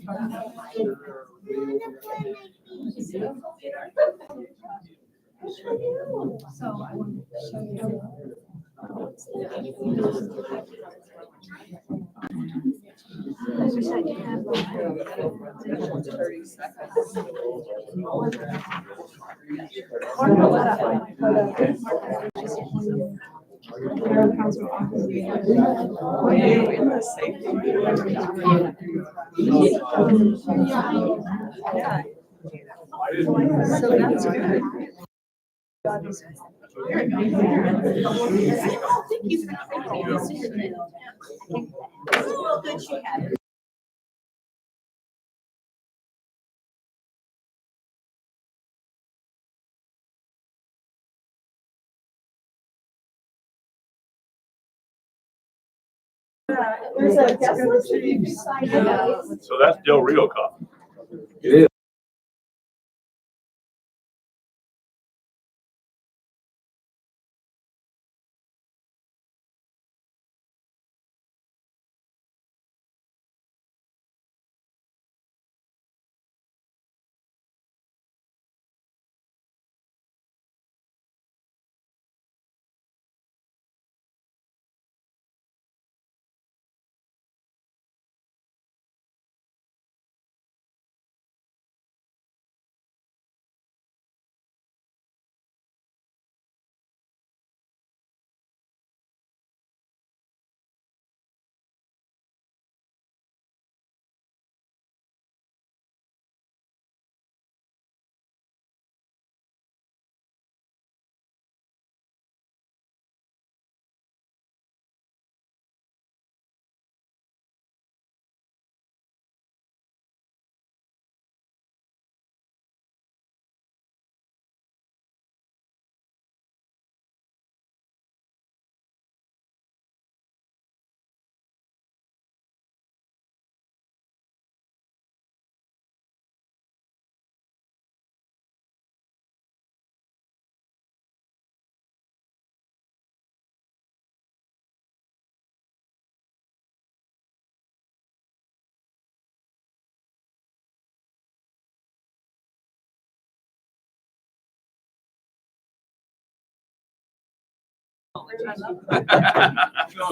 So I want to show you. I wish I could have 30 seconds. Council office. In the safety. Yeah. So that's good. So that's Del Rio coffee. It is.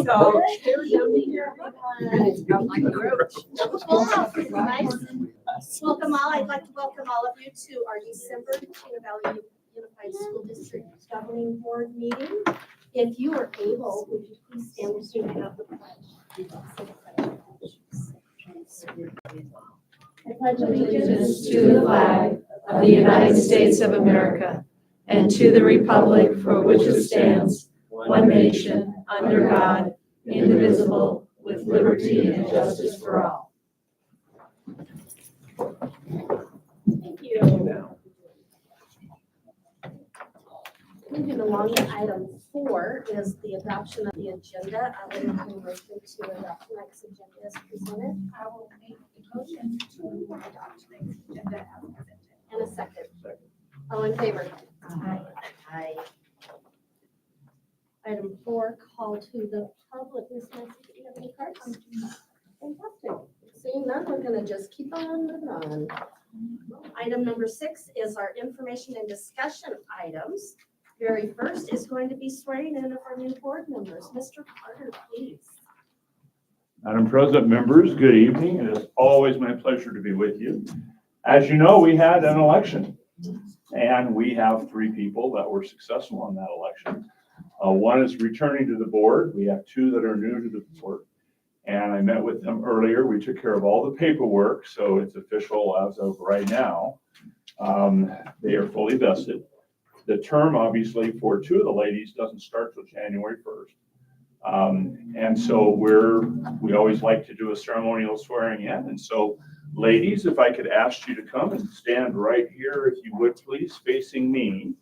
So. Welcome all. I'd like to welcome all of you to our December Chino Valley Unified School District Governing Board meeting. If you are able, would you please stand with me and have the pledge? I pledge Allegiance to the flag of the United States of America and to the republic for which it stands, one nation, under God, indivisible, with liberty and justice for all. Thank you. Moving along to item 4 is the adoption of the agenda. I will make a motion to adopt tonight's agenda as presented. I will make the motion to adopt the agenda as presented. And a second. All in favor? Aye. Aye. Item 4, call to the public. Ms. Nancy, do you have any cards? Fantastic. Seeing none, we're going to just keep on moving on. Item number 6 is our information and discussion items. Very first is going to be swearing in of our new board members. Mr. Carter, please. Madam President, members, good evening. It is always my pleasure to be with you. As you know, we had an election, and we have 3 people that were successful in that election. One is returning to the board. We have 2 that are new to the board, and I met with them earlier. We took care of all the paperwork, so it's official as of right now. They are fully vested. The term, obviously, for 2 of the ladies doesn't start till January 1st. And so we always like to do a ceremonial swearing in. And so, ladies, if I could ask you to come and stand right here, if you would, please, facing me.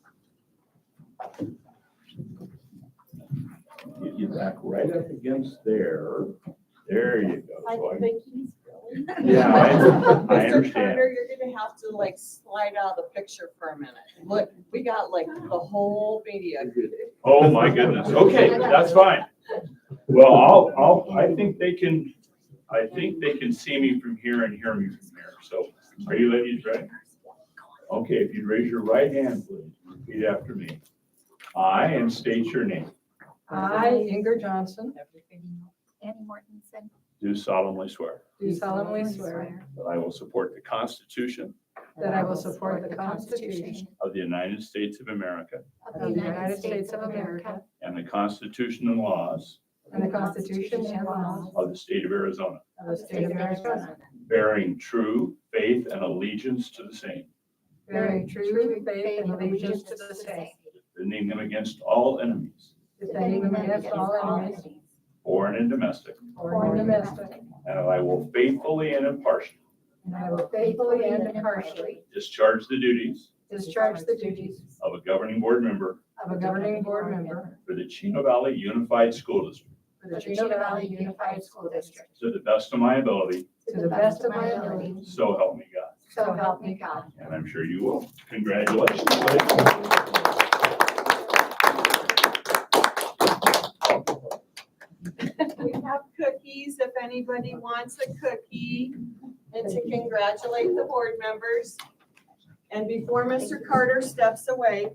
Get you back right up against there. There you go. I So think he's really. yeah, I Mr. understand. Carter, you're gonna have to like slide out of the picture for a minute. Look, we got like the whole media. Oh, my goodness. Okay, that's fine. Well, I think they can I think they can see me from here and hear me from here. So are you ladies ready? Okay, if you'd raise your right hand, please. Repeat after me. I, and state your name, I, Inger Johnson, Annie Mortensen. do solemnly swear do solemnly swear that I will support the Constitution that I will support the Constitution of the United States of America of the United States of America and the Constitution and laws and the Constitution and laws of the state of Arizona, of the state of Arizona, bearing true faith and allegiance to the same, bearing true faith and allegiance to the same, defending them against all enemies, defending them against all enemies, foreign and domestic, foreign and domestic, and that I will faithfully and impartially and I will faithfully and impartially discharge the duties discharge the duties of a governing board member of a governing board member for the Chino Valley Unified School District for the Chino Valley Unified School District to the best of my ability, to the best of my ability, so help me God. so help me God. And I'm sure you will. Congratulations. ladies. We have cookies if anybody wants a cookie, and to congratulate the board members. And before Mr. Carter steps away,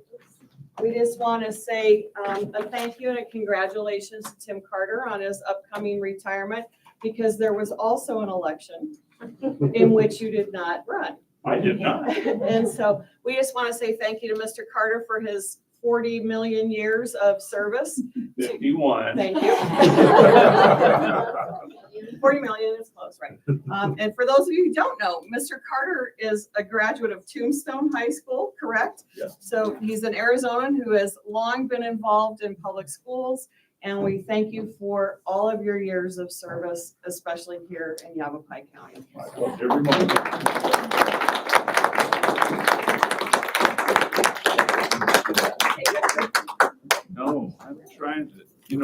we just want to say a thank you and a congratulations to Tim Carter on his upcoming retirement, because there was also an election in which you did not run. I did not. And so we just want to say thank you to Mr. Carter for his 40 million years of service. 51. Thank you. 40 million is close, right? And for those of you who don't know, Mr. Carter is a graduate of Tombstone High School, correct? Yes. So he's an Arizonan who has long been involved in public schools, and we thank you for all of your years of service, especially here in Yavapai County. I loved every moment. No, I'm trying to,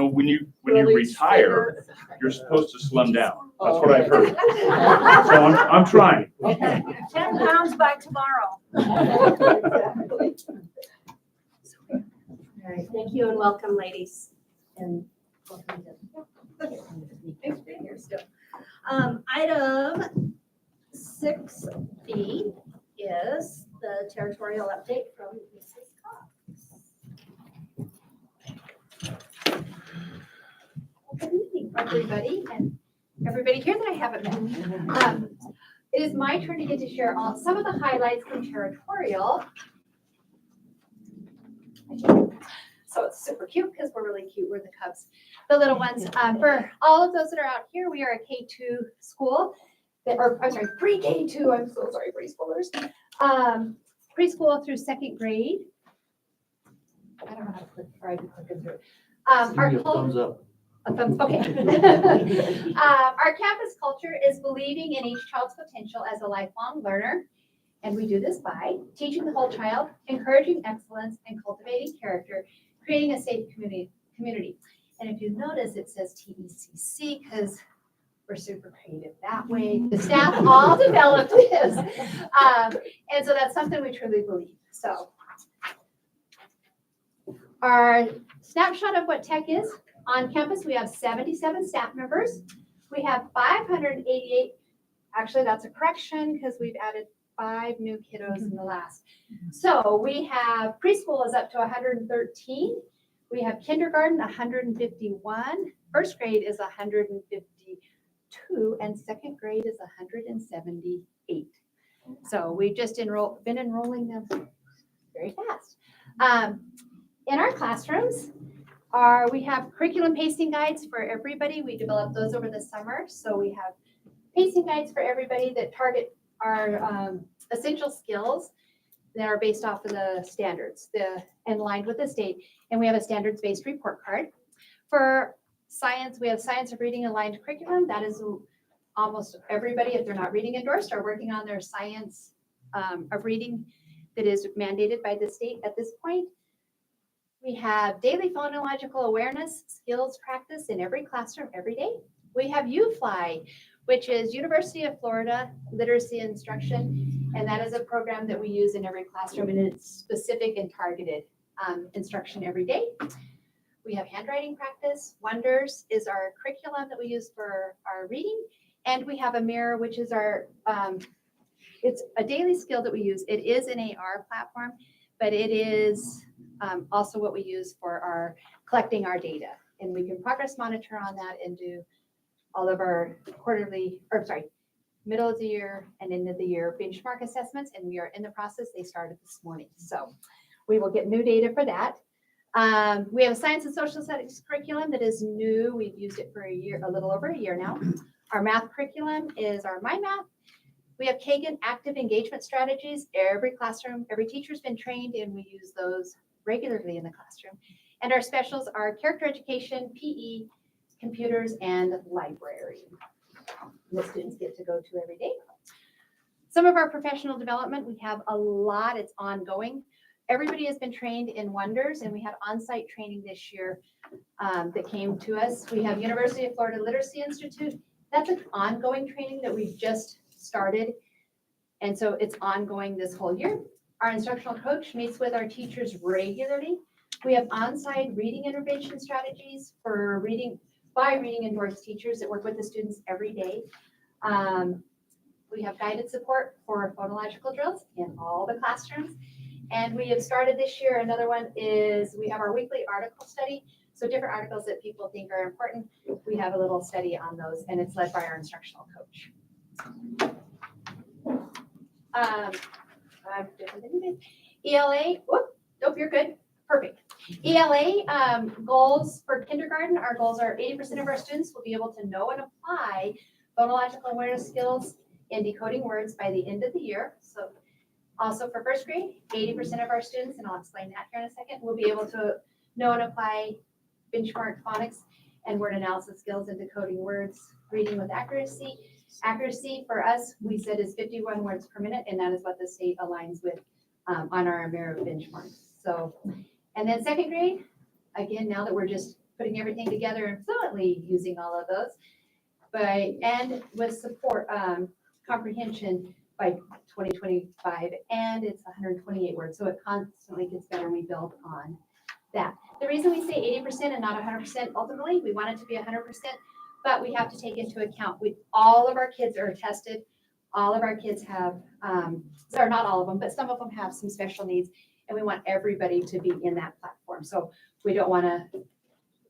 when you Really retire, you're supposed to slim down. That's what I've heard. So I'm trying. 10 pounds by tomorrow. All right, thank you and welcome, ladies. And welcome to. Thanks for being here still. Item 6B is the territorial update from Mrs. Cox. Good evening, everybody, and everybody here that I haven't met. It is my turn to get to share some of the highlights from territorial. So it's super cute because we're really cute. We're the Cubs, the little ones. For all of those that are out here, we are a K-2 school, pre-K2. I'm so sorry, preschoolers. Preschool through second grade. I don't know how to click, or I can click it through. Thumbs up. Okay. Our campus culture is believing in each child's potential as a lifelong learner. And we do this by teaching the whole child, encouraging excellence, and cultivating character, creating a safe community. And if you notice, it says TECC because we're super creative that way. The staff all developed this. And so that's something we truly believe. So our snapshot of what tech is. On campus, we have 77 staff members. We have 588, actually that's a correction because we've added 5 new kiddos in the last. So we have preschool is up to 113. We have kindergarten 151. First grade is 152 and second grade is 178. So we've just been enrolling them very fast. In our classrooms, we have curriculum pacing guides for everybody. We developed those over the summer. So we have pacing guides for everybody that target our essential skills that are based off of the standards, and aligned with the state. And we have a standards-based report card. For science, we have science of reading aligned curriculum. That is almost everybody, if they're not reading endorsed, are working on their science of reading that is mandated by the state at this point. We have daily phonological awareness skills practice in every classroom every day. We have UFly, which is University of Florida Literacy Instruction, and that is a program that we use in every classroom, and it's specific and targeted instruction every day. We have handwriting practice. Wonders is our curriculum that we use for our reading, And we have a mirror, which is our, it's a daily skill that we use. It is an AR platform, but it is also what we use for our collecting our data. And we can progress monitor on that and do all of our middle of the year and end of the year benchmark assessments. And we are in the process. They started this morning. So we will get new data for that. We have a science and social studies curriculum that is new. We've used it for a little over a year now. Our math curriculum is our My Math. We have Kagan active engagement strategies. Every classroom, every teacher's been trained, and we use those regularly in the classroom. And our specials are character education, PE, computers, and library. The students get to go to every day. Some of our professional development, we have a lot. It's ongoing. Everybody has been trained in Wonders, and we had on-site training this year that came to us. We have University of Florida Literacy Institute. That's an ongoing training that we just started. And so it's ongoing this whole year. Our instructional coach meets with our teachers regularly. We have on-site reading intervention strategies for reading endorsed teachers that work with the students every day. We have guided support for phonological drills in all the classrooms. And we have started this year, another one is we have our weekly article study. So different articles that people think are important. We have a little study on those, and it's led by our instructional coach. ELA, whoop, nope, you're good. Perfect. ELA goals for kindergarten, our goals are 80% of our students will be able to know and apply phonological awareness skills in decoding words by the end of the year. So also for first grade, 80% of our students, and I'll explain that here in a second, will be able to know and apply benchmark phonics and word analysis skills in decoding words, reading with accuracy. Accuracy for us, we said is 51 words per minute, and that is what the state aligns with on our American benchmark. So, and then second grade, again, now that we're just putting everything together and fluently using all of those, and with support, comprehension by 2025, and it's 128 words, so it constantly gets better, and we build on that. The reason we say 80% and not 100%, ultimately, we want it to be 100%, but we have to take into account, all of our kids are tested, all of our kids have, or not all of them, but some of them have some special needs, and we want everybody to be in that platform. So we don't want to,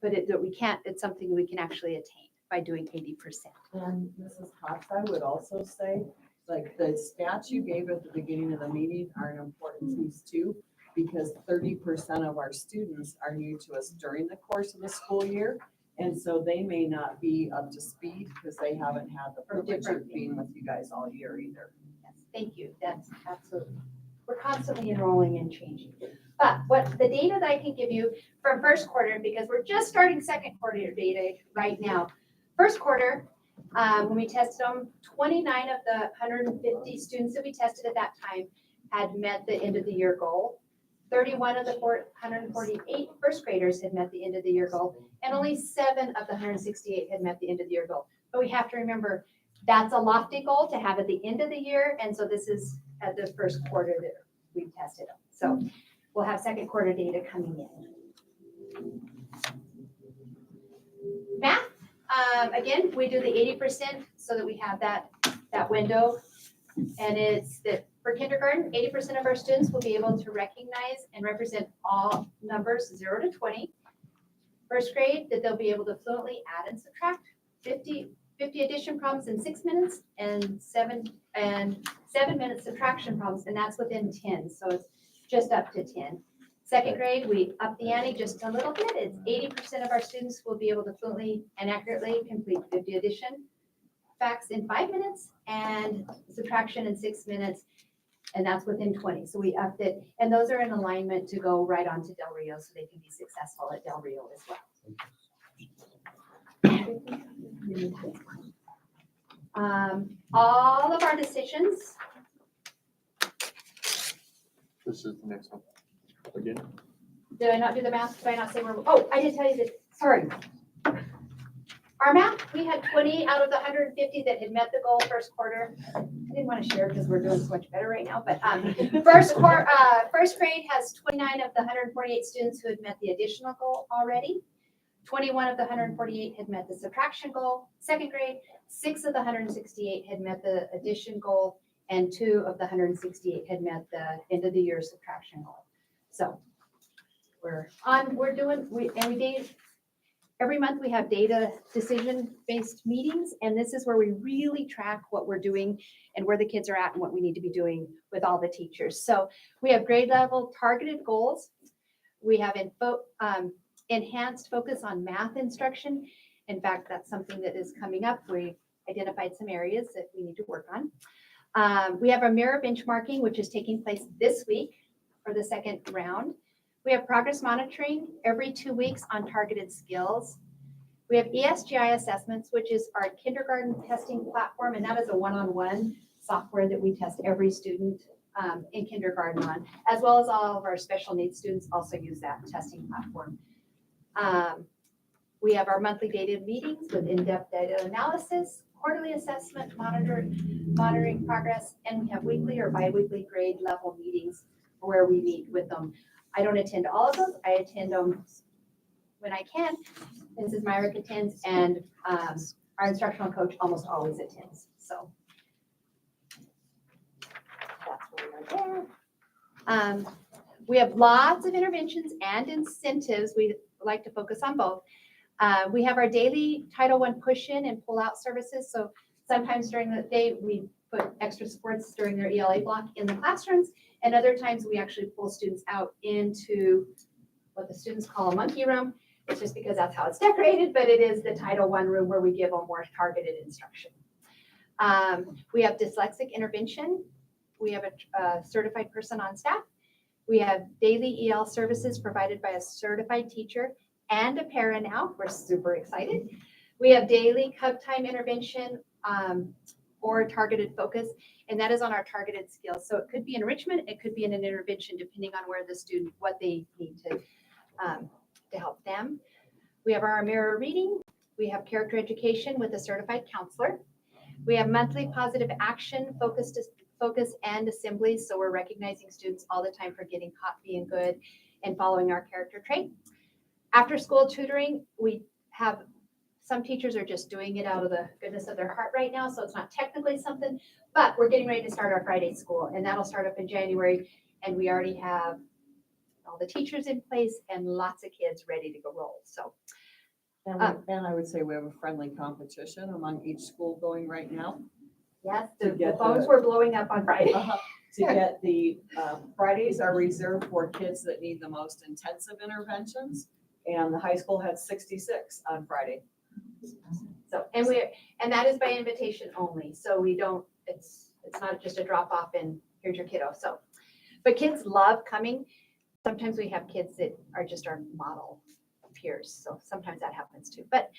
but it's something we can actually attain by doing 80%. And Mrs. Cox, I would also say, like the stats you gave at the beginning of the meeting are an important piece too, because 30% of our students are new to us during the course of the school year. And so they may not be up to speed because they haven't had the privilege of being with you guys all year either. Yes, thank you. That's absolutely. We're constantly enrolling and changing. But what the data that I can give you from first quarter, because we're just starting second quarter data right now. First quarter, when we tested them, 29 of the 150 students that we tested at that time had met the end of the year goal. 31 of the 148 first graders had met the end of the year goal, and only 7 of the 168 had met the end of the year goal. But we have to remember, that's a lofty goal to have at the end of the year, and so this is at the first quarter that we've tested them. So we'll have second quarter data coming in. Math, again, we do the 80% so that we have that window, and it's that for kindergarten, 80% of our students will be able to recognize and represent all numbers 0 to 20. First grade, that they'll be able to fluently add and subtract 50 addition problems in 6 minutes and 7 minute subtraction problems, and that's within 10. So it's just up to 10. Second grade, we up the ante just a little bit. It's 80% of our students will be able to fluently and accurately complete 50 addition facts in 5 minutes and subtraction in 6 minutes. And that's within 20. So we upped it. And those are in alignment to go right on to Del Rio so they can be successful at Del Rio as well. All of our decisions. This is the next one. Again. Did I not do the math? Did I not say we're, oh, I did tell you that, sorry. Our math, we had 20 out of the 150 that had met the goal first quarter. I didn't want to share because we're doing so much better right now, but first grade has 29 of the 148 students who had met the additional goal already. 21 of the 148 had met the subtraction goal. Second grade, 6 of the 168 had met the addition goal, and 2 of the 168 had met the end of the year subtraction goal. So every month we have data decision-based meetings, and this is where we really track what we're doing and where the kids are at and what we need to be doing with all the teachers. So we have grade level targeted goals. We have enhanced focus on math instruction. In fact, that's something that is coming up. We identified some areas that we need to work on. We have a mirror benchmarking, which is taking place this week for the second round. We have progress monitoring every 2 weeks on targeted skills. We have ESGI assessments, which is our kindergarten testing platform, and that is a one-on-one software that we test every student in kindergarten on, as well as all of our special needs students also use that testing platform. We have our monthly data meetings with in-depth data analysis, quarterly assessment, monitoring progress, and we have weekly or bi-weekly grade level meetings where we meet with them. I don't attend all of those. I attend them when I can. Mrs. Myrick attends, and our instructional coach almost always attends. So that's where we're there. We have lots of interventions and incentives. We like to focus on both. We have our daily Title I push-in and pull-out services. So sometimes during the day, we put extra supports during their ELA block in the classrooms. And other times we actually pull students out into what the students call a monkey room. It's just because that's how it's decorated, but it is the Title I room where we give them more targeted instruction. We have dyslexic intervention. We have a certified person on staff. We have daily EL services provided by a certified teacher and a para now. We're super excited. We have daily cup time intervention or targeted focus, and that is on our targeted skills. So it could be enrichment, it could be in an intervention, depending on where the student, what they need to help them. We have our mirror reading. We have character education with a certified counselor. We have monthly positive action focus and assemblies. So we're recognizing students all the time for getting caught being good and following our character trait. After school tutoring, we have some teachers are just doing it out of the goodness of their heart right now, so it's not technically something, but we're getting ready to start our Friday school, and that'll start up in January, and we already have all the teachers in place and lots of kids ready to go roll. So, And I would say we have a friendly competition among each school going right now. yes, To the get phones the- were blowing up on Friday. To get the Fridays are reserved for kids that need the most intensive interventions, and the high school had 66 on Friday. So, and that is by invitation only. So we don't, it's not just a drop off and here's your kiddo. So, but kids love coming. Sometimes we have kids that are just our model peers. So sometimes that happens too. But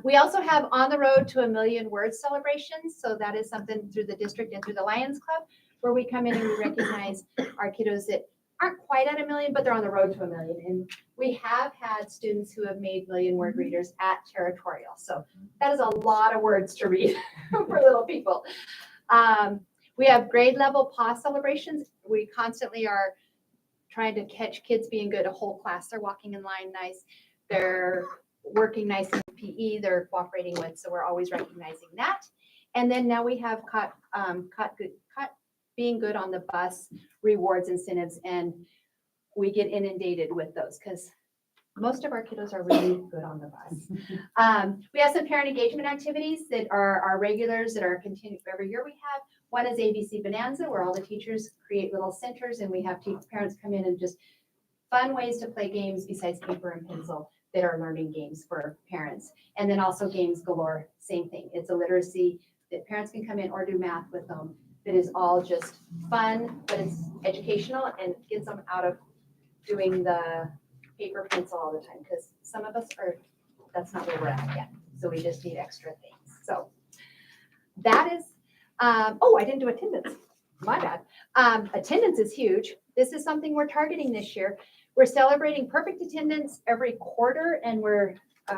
we also have On the Road to a Million Words celebrations. So that is something through the district and through the Lions Club where we come in and we recognize our kiddos that aren't quite at 1 million, but they're on the road to 1 million. And we have had students who have made million-word readers at Territorial. So that is a lot of words to read for little people. We have grade level pause celebrations. We constantly are trying to catch kids being good. A whole class, they're walking in line nice. They're working nice in PE. They're cooperating with. So we're always recognizing that. And then now we have caught being good on the bus rewards, incentives, and we get inundated with those because most of our kiddos are really good on the bus. We have some parent engagement activities that are our regulars that are continued every year we have. One is ABC Bonanza, where all the teachers create little centers and we have parents come in and just fun ways to play games besides paper and pencil that are learning games for parents. And then also Games Galore, same thing. It's a literacy that parents can come in or do math with them. That is all just fun, but it's educational and gets them out of doing the paper pencil all the time because some of us that's not where we're at yet. So we just need extra things. So that is, I didn't do attendance. My bad. Attendance is huge. This is something we're targeting this year. We're celebrating perfect attendance every quarter and we're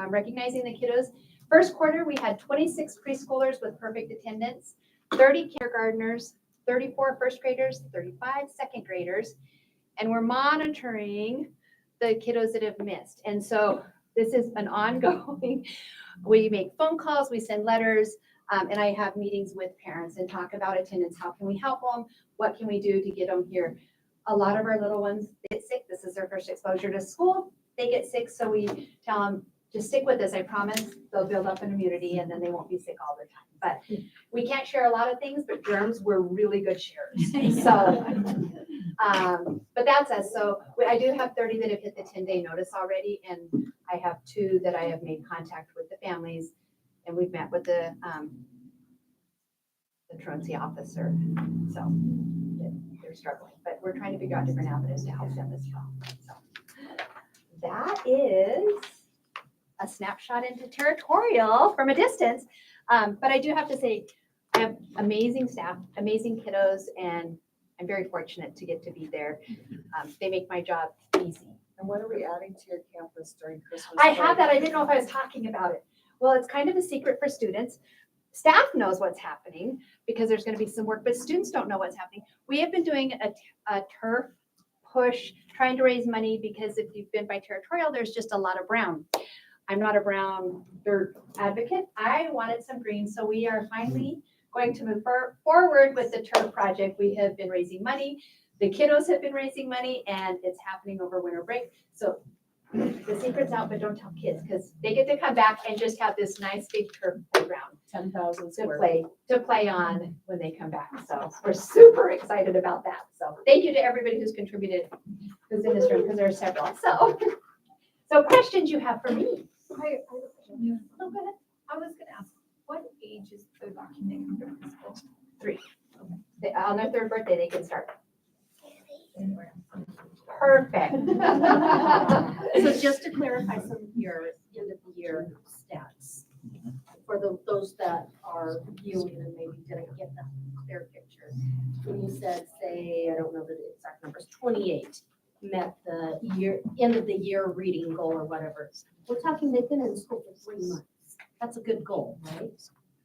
recognizing the kiddos. First quarter, we had 26 preschoolers with perfect attendance. 30 kindergartners, 34 first graders, 35 second graders, and we're monitoring the kiddos that have missed. And so this is an ongoing, we make phone calls, we send letters, and I have meetings with parents and talk about attendance. How can we help them? What can we do to get them here? A lot of our little ones get sick. This is their first exposure to school. They get sick, so we tell them, just stick with this. I promise they'll build up an immunity and then they won't be sick all the time. But we can't share a lot of things, but germs, we're really good sharers. So, but that's us. So I do have 30 that have hit the 10-day notice already, and I have 2 that I have made contact with the families, and we've met with the truancy officer. So they're struggling, but we're trying to figure out different avenues to help them as well. So that is a snapshot into territorial from a distance. But I do have to say, I have amazing staff, amazing kiddos, and I'm very fortunate to get to be there. They make my job easy. And what are we adding to your campus during Christmas? I have that. I didn't know if I was talking about it. Well, it's kind of a secret for students. Staff knows what's happening because there's going to be some work, but students don't know what's happening. We have been doing a turf push, trying to raise money, because if you've been by territorial, there's just a lot of brown. I'm not a brown dirt advocate. I wanted some green, so we are finally going to move forward with the turf project. We have been raising money. The kiddos have been raising money, and it's happening over winter break. So the secret's out, but don't tell kids, because they get to come back and just have this nice big turf playground 10,000 square. to play on when they come back. So we're super excited about that. So thank you to everybody who's contributed, who's in this room, because there are several. So questions you have for me? I Oh, go ahead. was gonna ask, what age is the document under the school? 3. On their 3rd birthday, they can start. Perfect. So just to clarify some of your end of the year stats for those that are viewing and maybe didn't get the clear picture. When you said, say, I don't know the exact numbers, 28 met the end of the year reading goal or whatever. We're talking they've been in school for 3 months. That's a good goal, right?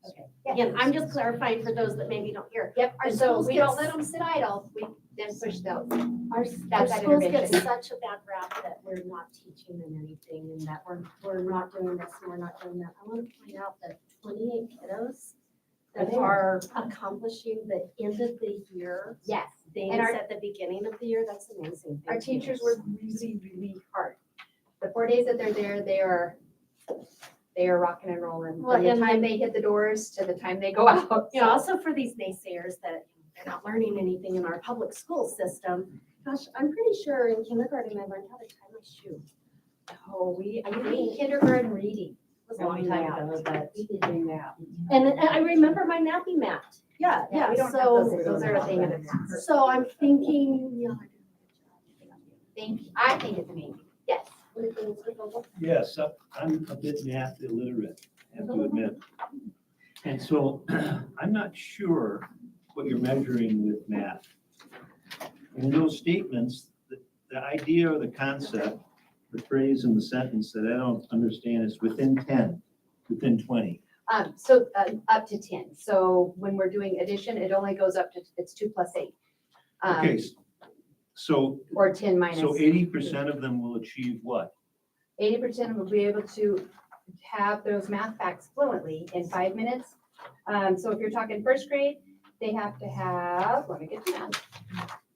Okay. Again, I'm just clarifying for those that maybe don't hear. Yep, Our and so schools we get don't let them sit idle. We then push those. Our That's that schools get intervention. such a bad rap that we're not teaching them anything and that we're not doing this and we're not doing that. I want to point out that 28 kiddos that are accomplishing the end of the year Yes, things And our- at the beginning of the year, that's amazing. our Thank you. teachers work really, really hard. The 4 days that they're there, they are rocking and rolling. Well, From the and time they hit the doors to the time they go out. You know, also for these naysayers that they're not learning anything in our public school system. Gosh, I'm pretty sure in kindergarten I learned how to tie my shoe. Oh, I mean kindergarten reading. It was a long time ago, but. We did doing that. And I remember my nappy mat. Yeah, Yeah, we don't have so. those are a thing of the past. So I'm thinking, yeah. I think it's amazing. Yes. Yes, I'm a bit math illiterate, I have to admit. And so I'm not sure what you're measuring with math. In those statements, the idea or the concept, the phrase in the sentence that I don't understand is within 10, within 20. So up to 10. So when we're doing addition, it only goes up to, it's 2 plus 8. Okay, so, Or 10 minus. so 80% of them will achieve what? 80% will be able to have those math facts fluently in 5 minutes. So if you're talking first grade, they have to have, let me get to that.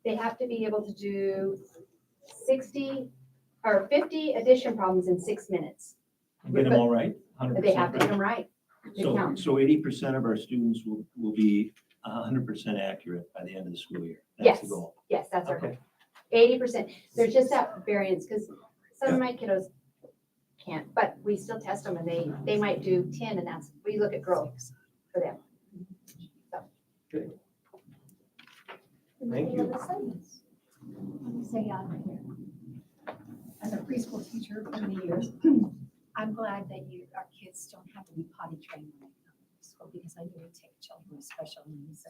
They have to be able to do 60 or 50 addition problems in 6 minutes. Get them all right? 100% They have to get right? them right. to count. So 80% of our students will be 100% accurate by the end of the school year. Yes. That's the goal. Yes, that's our goal. Okay. 80%. There's just that variance because some of my kiddos can't, but we still test them and they might do 10 and that's, we look at growth for them. Thank you. Say, as a preschool teacher for many years, I'm glad that our kids don't have to be potty trained when they come to school because I know we take children with special needs.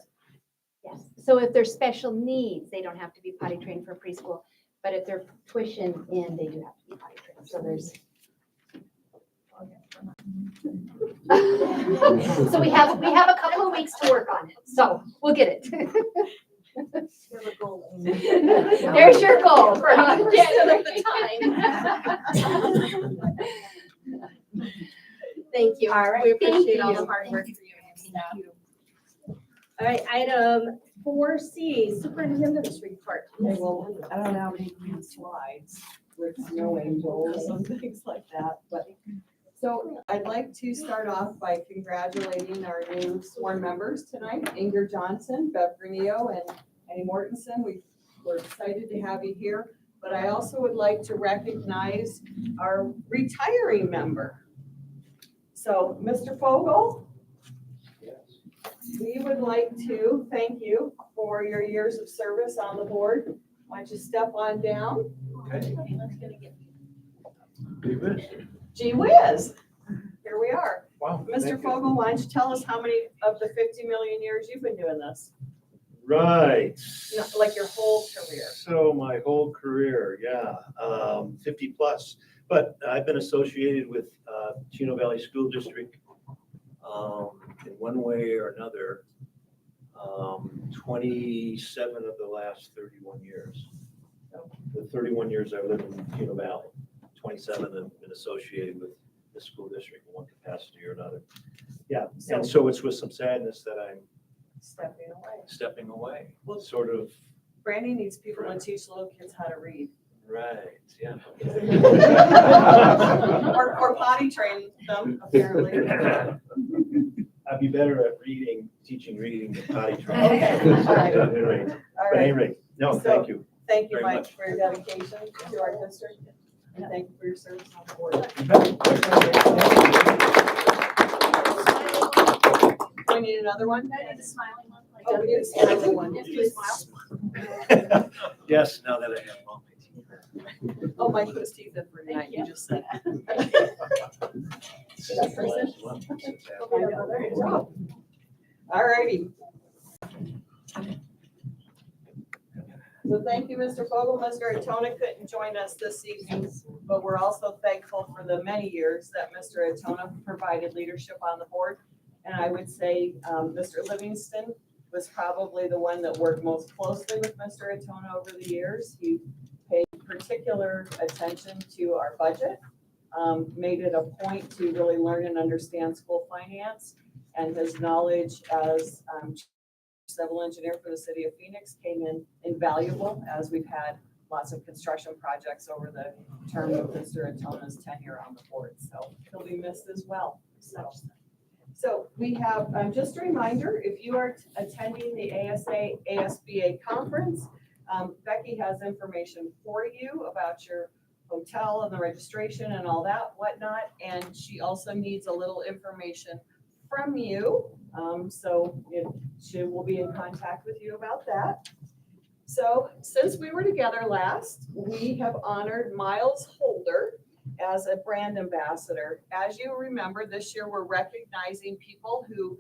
Yes. So if they're special needs, they don't have to be potty trained for preschool, but if they're tuition in, they do have to be potty trained. So there's. So we have a couple of weeks to work on it. So we'll get it. There's your goal for 100% of the time. Thank you. All right, We thank appreciate all the you. hard work for you and your staff. All right, item 4C, superintendent's report. Okay, well, I don't have any green slides with snow angels and things like that, but. So I'd like to start off by congratulating our new sworn members tonight, Inger Johnson, Bev Granillo, and Annie Mortensen. We're excited to have you here, but I also would like to recognize our retiring member. So, Mr. Fogel, we would like to thank you for your years of service on the board. Why don't you step on down? Gee whiz, here we are. Wow. Mr. Fogel, why don't you tell us how many of the 50 million years you've been doing this? Right. You know, like your whole career. So my whole career, yeah, 50 plus. But I've been associated with Chino Valley School District in one way or another, 27 of the last 31 years. The 31 years I've lived in Chino Valley, 27 have been associated with the school district in one capacity or another. Yeah, and so it's with some sadness that I'm stepping away. Well, Sort of, Brandy needs people to teach little kids how to read. right, yeah. Or potty train them, apparently. I'd be better at teaching reading than potty training. Okay, all right. At any rate. All But at right. any rate, no, So- thank you. Thank you, Very Mike, much. for your dedication to our district, and thank you for your service on the board. Do I need another one? Oh, we need a smiling one. Yes, now that I have all my teeth. Oh, Mike put his teeth in for tonight, you just said. This is the last one since after. All righty. So thank you, Mr. Fogel. Mr. Atona couldn't join us this evening, but we're also thankful for the many years that Mr. Atona provided leadership on the board. And I would say Mr. Livingston was probably the one that worked most closely with Mr. Atona over the years. He paid particular attention to our budget, made it a point to really learn and understand school finance, and his knowledge as civil engineer for the city of Phoenix came in invaluable, as we've had lots of construction projects over the term of Mr. Atona's tenure on the board. So he'll be missed as well. So we have, just a reminder, if you are attending the ASBA conference, Becky has information for you about your hotel and the registration and all that whatnot. And she also needs a little information from you. She will be in contact with you about that. So since we were together last, we have honored Miles Holder as a brand ambassador. As you remember, this year we're recognizing people who,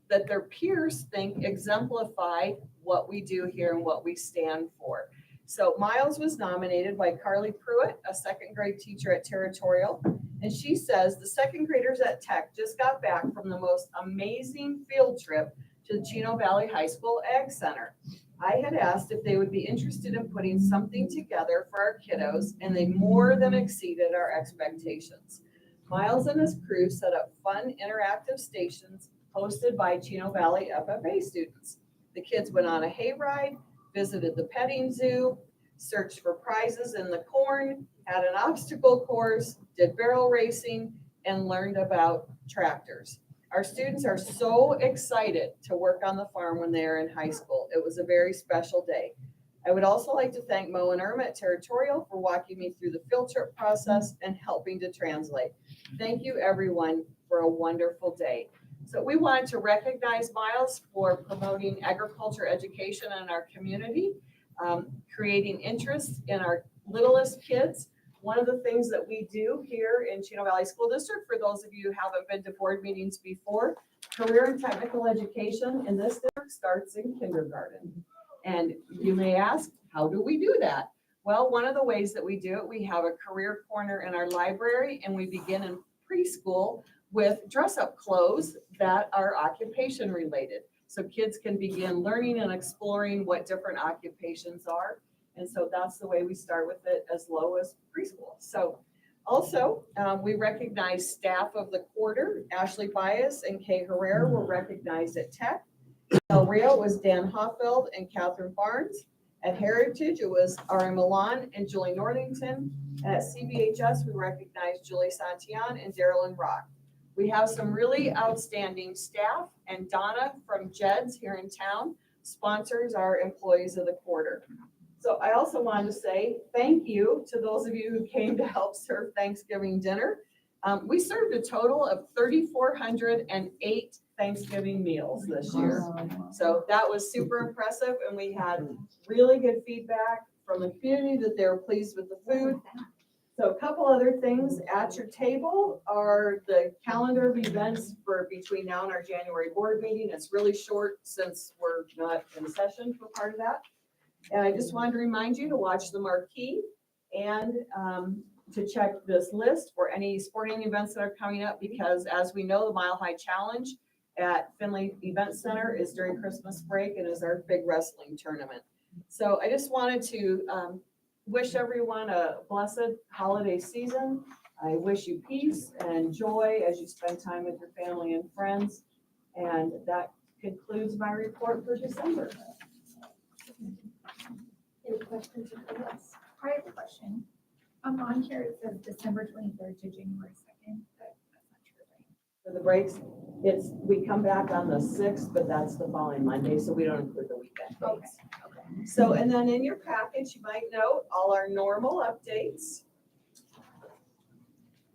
that their peers think exemplify what we do here and what we stand for. So Miles was nominated by Carly Pruitt, a second grade teacher at Territorial. And she says the second graders at Tech just got back from the most amazing field trip to the Chino Valley High School Ag Center. I had asked if they would be interested in putting something together for our kiddos, and they more than exceeded our expectations. Miles and his crew set up fun interactive stations hosted by Chino Valley FFA students. The kids went on a hayride, visited the petting zoo, searched for prizes in the corn, had an obstacle course, did barrel racing, and learned about tractors. Our students are so excited to work on the farm when they are in high school. It was a very special day. I would also like to thank Mo and Irma at Territorial for walking me through the field trip process and helping to translate. Thank you, everyone, for a wonderful day. So we wanted to recognize Miles for promoting agriculture education in our community, creating interest in our littlest kids. One of the things that we do here in Chino Valley School District, for those of you who haven't been to board meetings before, career and technical education in this district starts in kindergarten. And you may ask, how do we do that? Well, one of the ways that we do it, we have a career corner in our library, and we begin in preschool with dress-up clothes that are occupation related. So kids can begin learning and exploring what different occupations are. And so that's the way we start with it, as low as preschool. So Also, we recognize staff of the quarter. Ashley Bias and Kay Herrera were recognized at Tech. Del Rio was Dan Hoffeld and Catherine Barnes. At Heritage, it was Ari Milan and Julie Northington. And at CVHS, we recognize Julie Santillan and Darylyn Rock. We have some really outstanding staff, and Donna from Jed's here in town sponsors our employees of the quarter. So I also wanted to say thank you to those of you who came to help serve Thanksgiving dinner. We served a total of 3,408 Thanksgiving meals this year. So that was super impressive, and we had really good feedback from the community that they were pleased with the food. So a couple other things at your table are the calendar of events for between now and our January board meeting. It's really short since we're not in session for part of that. And I just wanted to remind you to watch the marquee and to check this list for any sporting events that are coming up, because as we know, the Mile High Challenge at Finley Event Center is during Christmas break and is our big wrestling tournament. So I just wanted to wish everyone a blessed holiday season. I wish you peace and joy as you spend time with your family and friends. And that concludes my report for December. Any questions or comments? I have a question. On here, it says December 23rd to January 2nd, but that's not true, right? For the breaks, we come back on the 6th, but that's the following Monday, so we don't include the weekend dates. Okay. So, and then in your package, you might note all our normal updates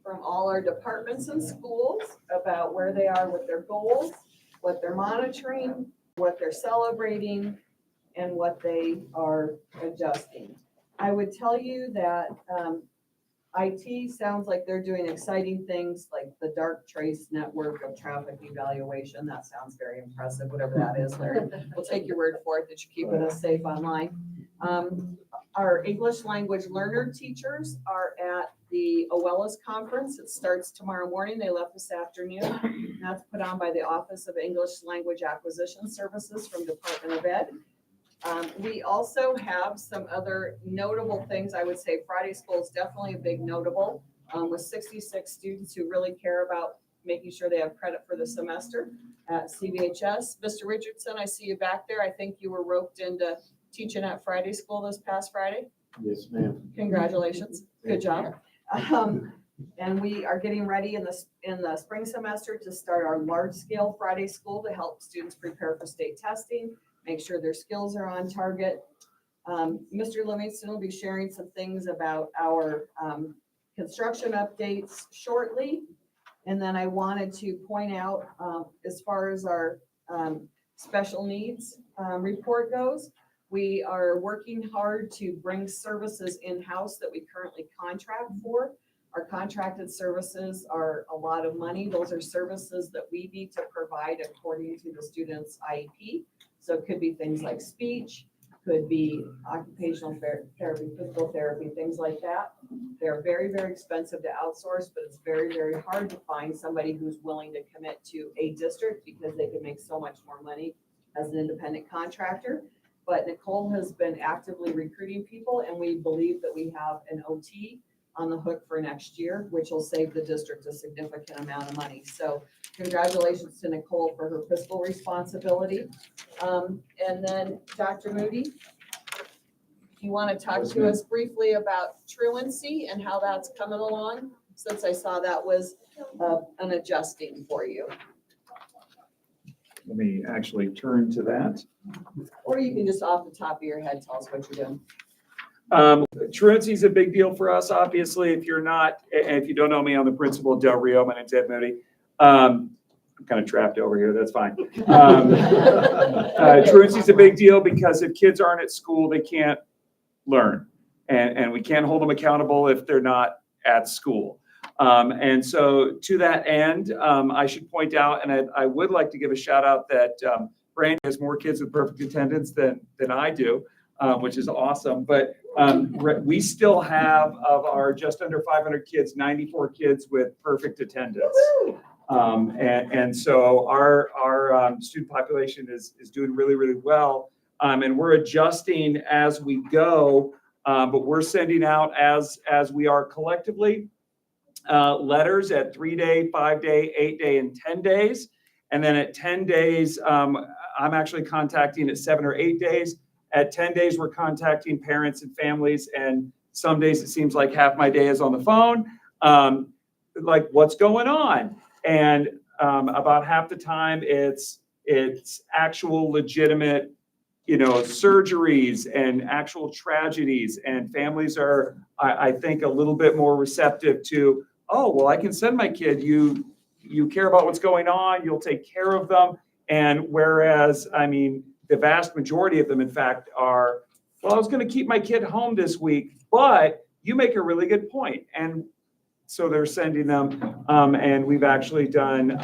from all our departments and schools about where they are with their goals, what they're monitoring, what they're celebrating, and what they are adjusting. I would tell you that IT sounds like they're doing exciting things like the dark trace network of traffic evaluation. That sounds very impressive, whatever that is, Larry. We'll take your word for it that you're keeping us safe online. Our English language learner teachers are at the OELLA's conference. It starts tomorrow morning. They left this afternoon. That's put on by the Office of English Language Acquisition Services from Department of Ed. We also have some other notable things. I would say Friday school is definitely a big notable, with 66 students who really care about making sure they have credit for the semester at CVHS. Mr. Richardson, I see you back there. I think you were roped into teaching at Friday school this past Friday. Yes, ma'am. Congratulations. Good job. And we are getting ready in the spring semester to start our large scale Friday school to help students prepare for state testing, make sure their skills are on target. Mr. Livingston will be sharing some things about our construction updates shortly. And then I wanted to point out, as far as our special needs report goes, we are working hard to bring services in-house that we currently contract for. Our contracted services are a lot of money. Those are services that we need to provide according to the student's IEP. So it could be things like speech, could be occupational therapy, physical therapy, things like that. They're very, very expensive to outsource, but it's very, very hard to find somebody who's willing to commit to a district because they can make so much more money as an independent contractor. But Nicole has been actively recruiting people, and we believe that we have an OT on the hook for next year, which will save the district a significant amount of money. So congratulations to Nicole for her fiscal responsibility. And then Dr. Moody, do you want to talk to us briefly about truancy and how that's coming along? Since I saw that was an adjusting for you. Let me actually turn to that. Or you can just off the top of your head, tell us what you're doing. Truancy is a big deal for us, obviously. If you don't know me, I'm the principal of Del Rio. My name's Ed Moody. I'm kind of trapped over here. That's fine. Truancy is a big deal because if kids aren't at school, they can't learn. And we can't hold them accountable if they're not at school. And so to that end, I should point out, and I would like to give a shout out that Brandy has more kids with perfect attendance than I do, which is awesome. But we still have, of our just under 500 kids, 94 kids with perfect attendance. And so our student population is doing really, really well. And we're adjusting as we go, but we're sending out as we are collectively. letters at 3-day, 5-day, 8-day, and 10 days. And then at 10 days, I'm actually contacting at 7 or 8 days. At 10 days, we're contacting parents and families. And some days it seems like half my day is on the phone. Like, what's going on? And about half the time it's actual legitimate, surgeries and actual tragedies. And families are, I think, a little bit more receptive to, oh, well, I can send my kid. You care about what's going on. You'll take care of them. And whereas, the vast majority of them, in fact, are, well, I was going to keep my kid home this week, but you make a really good point. And so they're sending them. And we've actually done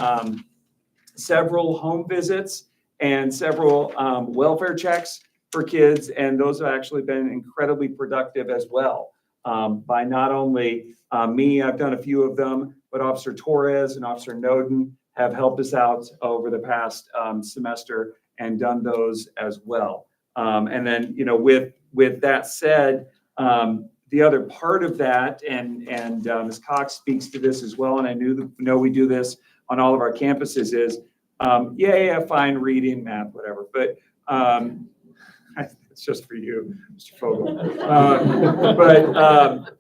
several home visits and several welfare checks for kids. And those have actually been incredibly productive as well. By not only me, I've done a few of them, but Officer Torres and Officer Noden have helped us out over the past semester and done those as well. And then, with that said, the other part of that, and Ms. Cox speaks to this as well, and I know we do this on all of our campuses, is fine, reading, math, whatever, but it's just for you, Mr. Fogel. But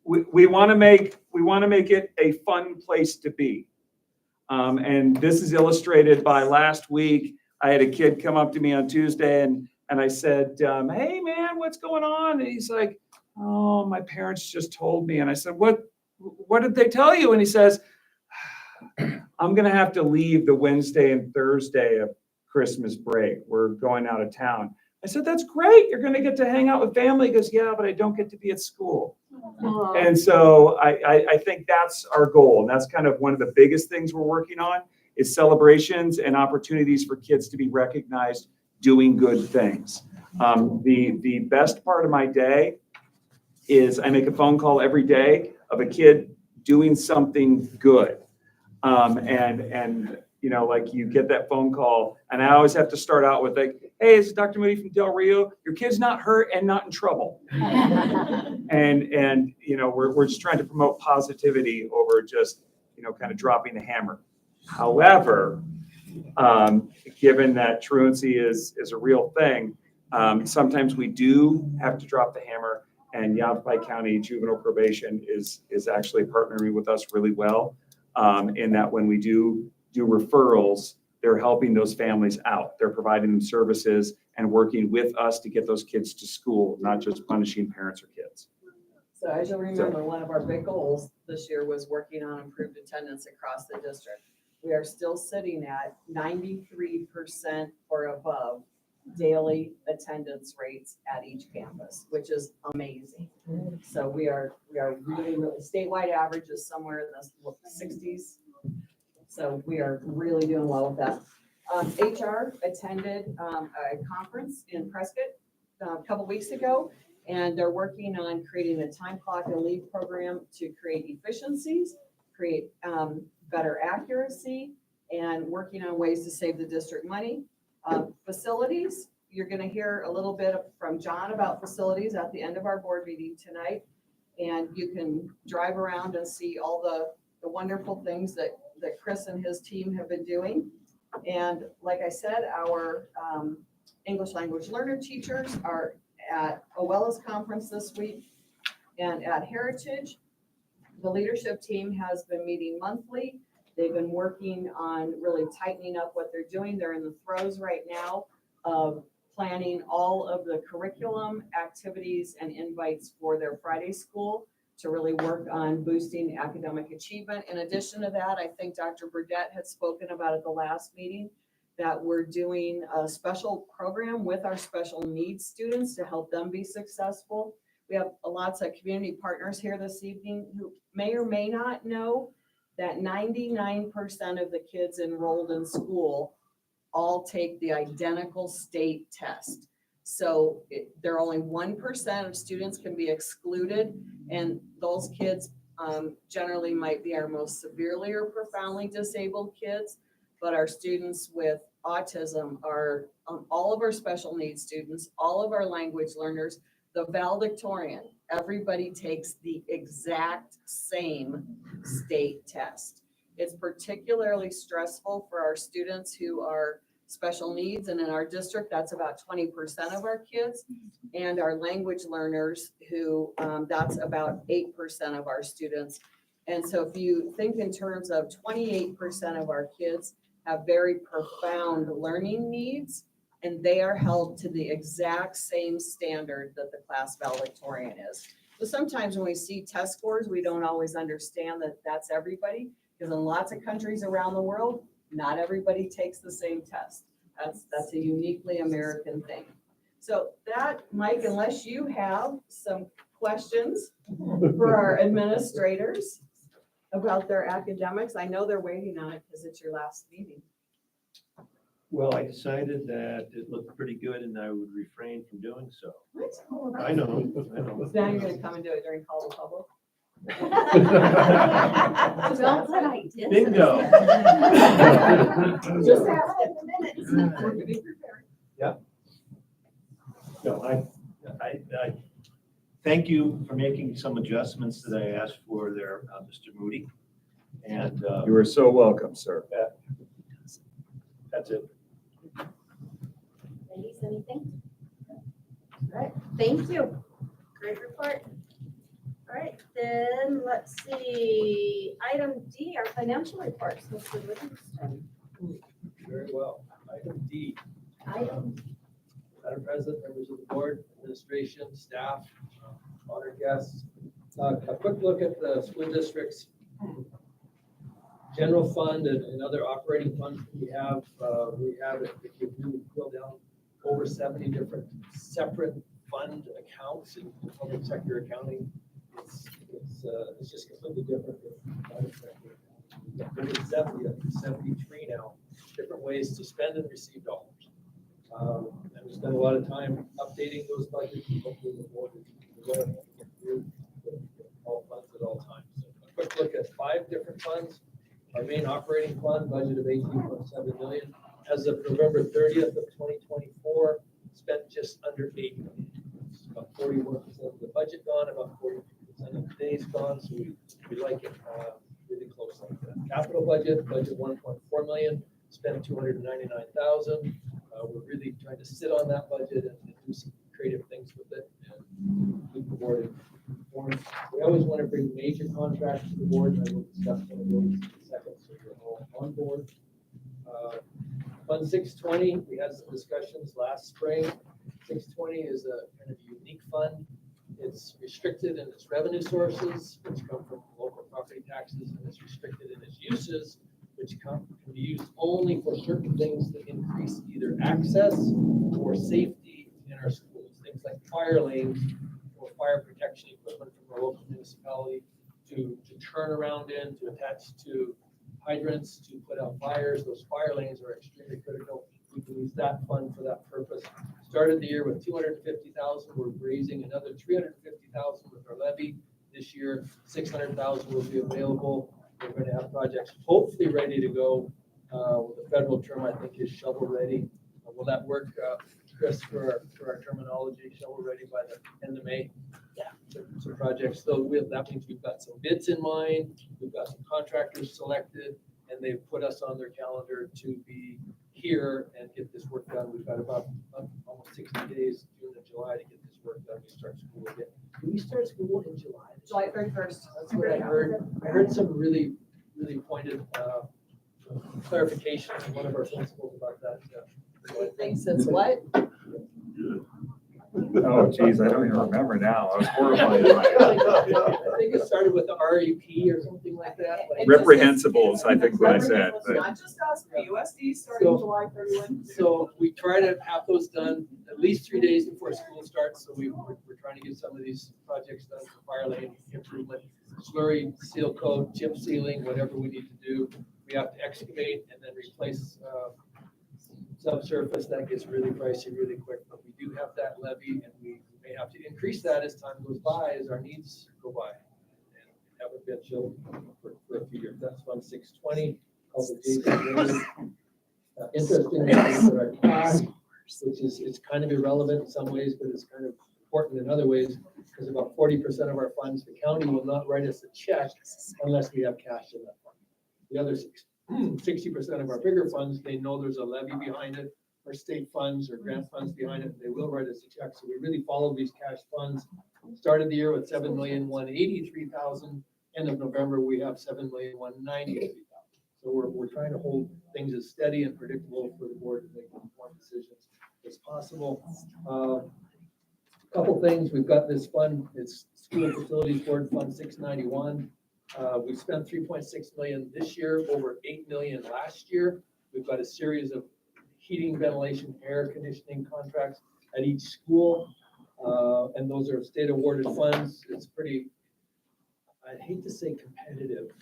we want to make it a fun place to be. And this is illustrated by last week. I had a kid come up to me on Tuesday and I said, hey man, what's going on? And he's like, oh, my parents just told me. And I said, what did they tell you? And he says, I'm going to have to leave the Wednesday and Thursday of Christmas break. We're going out of town. I said, that's great. You're going to get to hang out with family. He goes, yeah, but I don't get to be at school. And so I think that's our goal. And that's kind of one of the biggest things we're working on is celebrations and opportunities for kids to be recognized doing good things. The best part of my day is I make a phone call every day of a kid doing something good. And like you get that phone call and I always have to start out with like, hey, this is Dr. Moody from Del Rio. Your kid's not hurt and not in trouble. And we're just trying to promote positivity over just, kind of dropping the hammer. However, given that truancy is a real thing, sometimes we do have to drop the hammer, and Yavapai County Juvenile Probation is actually partnering with us really well in that when we do referrals, they're helping those families out. They're providing them services and working with us to get those kids to school, not just punishing parents or kids. So as you'll remember, one of our big goals this year was working on improved attendance across the district. We are still sitting at 93% or above daily attendance rates at each campus, which is amazing. So we are really, statewide average is somewhere in the 60s. So we are really doing well with that. HR attended a conference in Prescott a couple weeks ago, and they're working on creating a time clock and leave program to create efficiencies, create better accuracy, and working on ways to save the district money. Facilities, you're going to hear a little bit from John about facilities at the end of our board meeting tonight, and you can drive around and see all the wonderful things that Chris and his team have been doing. And like I said, our English language learner teachers are at OELA's conference this week and at Heritage. The leadership team has been meeting monthly. They've been working on really tightening up what they're doing. They're in the throes right now of planning all of the curriculum, activities, and invites for their Friday school to really work on boosting academic achievement. In addition to that, I think Dr. Burdette had spoken about at the last meeting that we're doing a special program with our special needs students to help them be successful. We have lots of community partners here this evening who may or may not know that 99% of the kids enrolled in school all take the identical state test. So there are only 1% of students can be excluded, and those kids generally might be our most severely or profoundly disabled kids, but our students with autism are all of our special needs students, all of our language learners, The valedictorian, everybody takes the exact same state test. It's particularly stressful for our students who are special needs, and in our district, that's about 20% of our kids, and our language learners who, that's about 8% of our students. And so if you think in terms of 28% of our kids have very profound learning needs, and they are held to the exact same standard that the class valedictorian is. So sometimes when we see test scores, we don't always understand that that's everybody, because in lots of countries around the world, not everybody takes the same test. That's a uniquely American thing. So that, Mike, unless you have some questions for our administrators about their academics, I know they're waiting on it because it's your last meeting. Well, I decided that it looked pretty good and I would refrain from doing so. What? I know. Now you're gonna come and do it during call to public? Don't put ideas. Bingo. Just have it in the minutes. We're gonna be prepared. No, I thank you for making some adjustments that I asked for there, Mr. Moody. And You are so welcome, sir. that's it. Ladies, anything? All right, thank you. Great report. All right, then let's see, item D, our financial reports. Mr. Livingston. Very well. Item D, Item, Madam President, members of the board, administration, staff, honored guests. A quick look at the school district's general fund and other operating funds we have. If you really drill down, over 70 different separate fund accounts in public sector accounting. It's just completely different than private sector. We've got 73 now, different ways to spend and receive dollars. And we spend a lot of time updating those budgets and hopefully the board is aware of all funds at all times. So a quick look at 5 different funds. Our main operating fund budget of 18.7 million. As of November 30th of 2024, spent just under 8 million. It's about 41% of the budget gone, about 42% of the days gone. So we like it really close like that. Capital budget 1.4 million, spent 299,000. We're really trying to sit on that budget and do some creative things with it and keep the board informed. We always want to bring major contracts to the board, and I will discuss one of those in a second, so you're all on board. Fund 620, we had some discussions last spring. 620 is a kind of unique fund. It's restricted in its revenue sources, which come from local property taxes, and it's restricted in its uses, which can be used only for certain things that increase either access or safety in our schools. Things like fire lanes or fire protection equipment from our local municipality to turn around in, to attach to hydrants, to put out fires. Those fire lanes are extremely critical. We can use that fund for that purpose. Started the year with 250,000. We're raising another 350,000 with our levy. This year, 600,000 will be available. We're going to have projects hopefully ready to go. The federal term, I think, is shovel ready. Will that work, Chris, for our terminology? Shovel ready by the end of May. Yeah. Some projects. So that means we've got some bids in mind. We've got some contractors selected, and they've put us on their calendar to be here and get this work done. We've got about almost 60 days, June and July, to get this work done. We start school again. Do we start school in July? July 31st. That's what I heard. I heard some really, really pointed clarification from one of our principals about that. He thinks it's what? Oh, geez, I don't even remember now. I was horrified. I think it started with the REP or something like that. Like, Reprehensible is, I think, what I said. It's But not just us, CVUSD starting So- July 31. So we try to have those done at least 3 days before school starts. So we're trying to get some of these projects done for fire lane improvement, slurry, seal coat, chip sealing, whatever we need to do. We have to excavate and then replace subsurface. That gets really pricey really quick, but we do have that levy, and we may have to increase that as time goes by, as our needs go by. And haven't been chilled for a few years. That's Fund 620, called the Jason. Interesting, our cash, which is, it's kind of irrelevant in some ways, but it's kind of important in other ways, because about 40% of our funds, the county will not write us a check unless we have cash in that fund. The other 60% of our bigger funds, they know there's a levy behind it, or state funds or grant funds behind it, they will write us a check. So we really follow these cash funds. Started the year with 7,183,000. End of November, we have 7,193,000. So we're trying to hold things as steady and predictable for the board to make informed decisions as possible. Couple things, we've got this fund, it's School Facilities Board Fund 691. We spent 3.6 million this year, over 8 million last year. We've got a series of heating, ventilation, air conditioning contracts at each school. And those are state awarded funds. It's pretty, I'd hate to say competitive,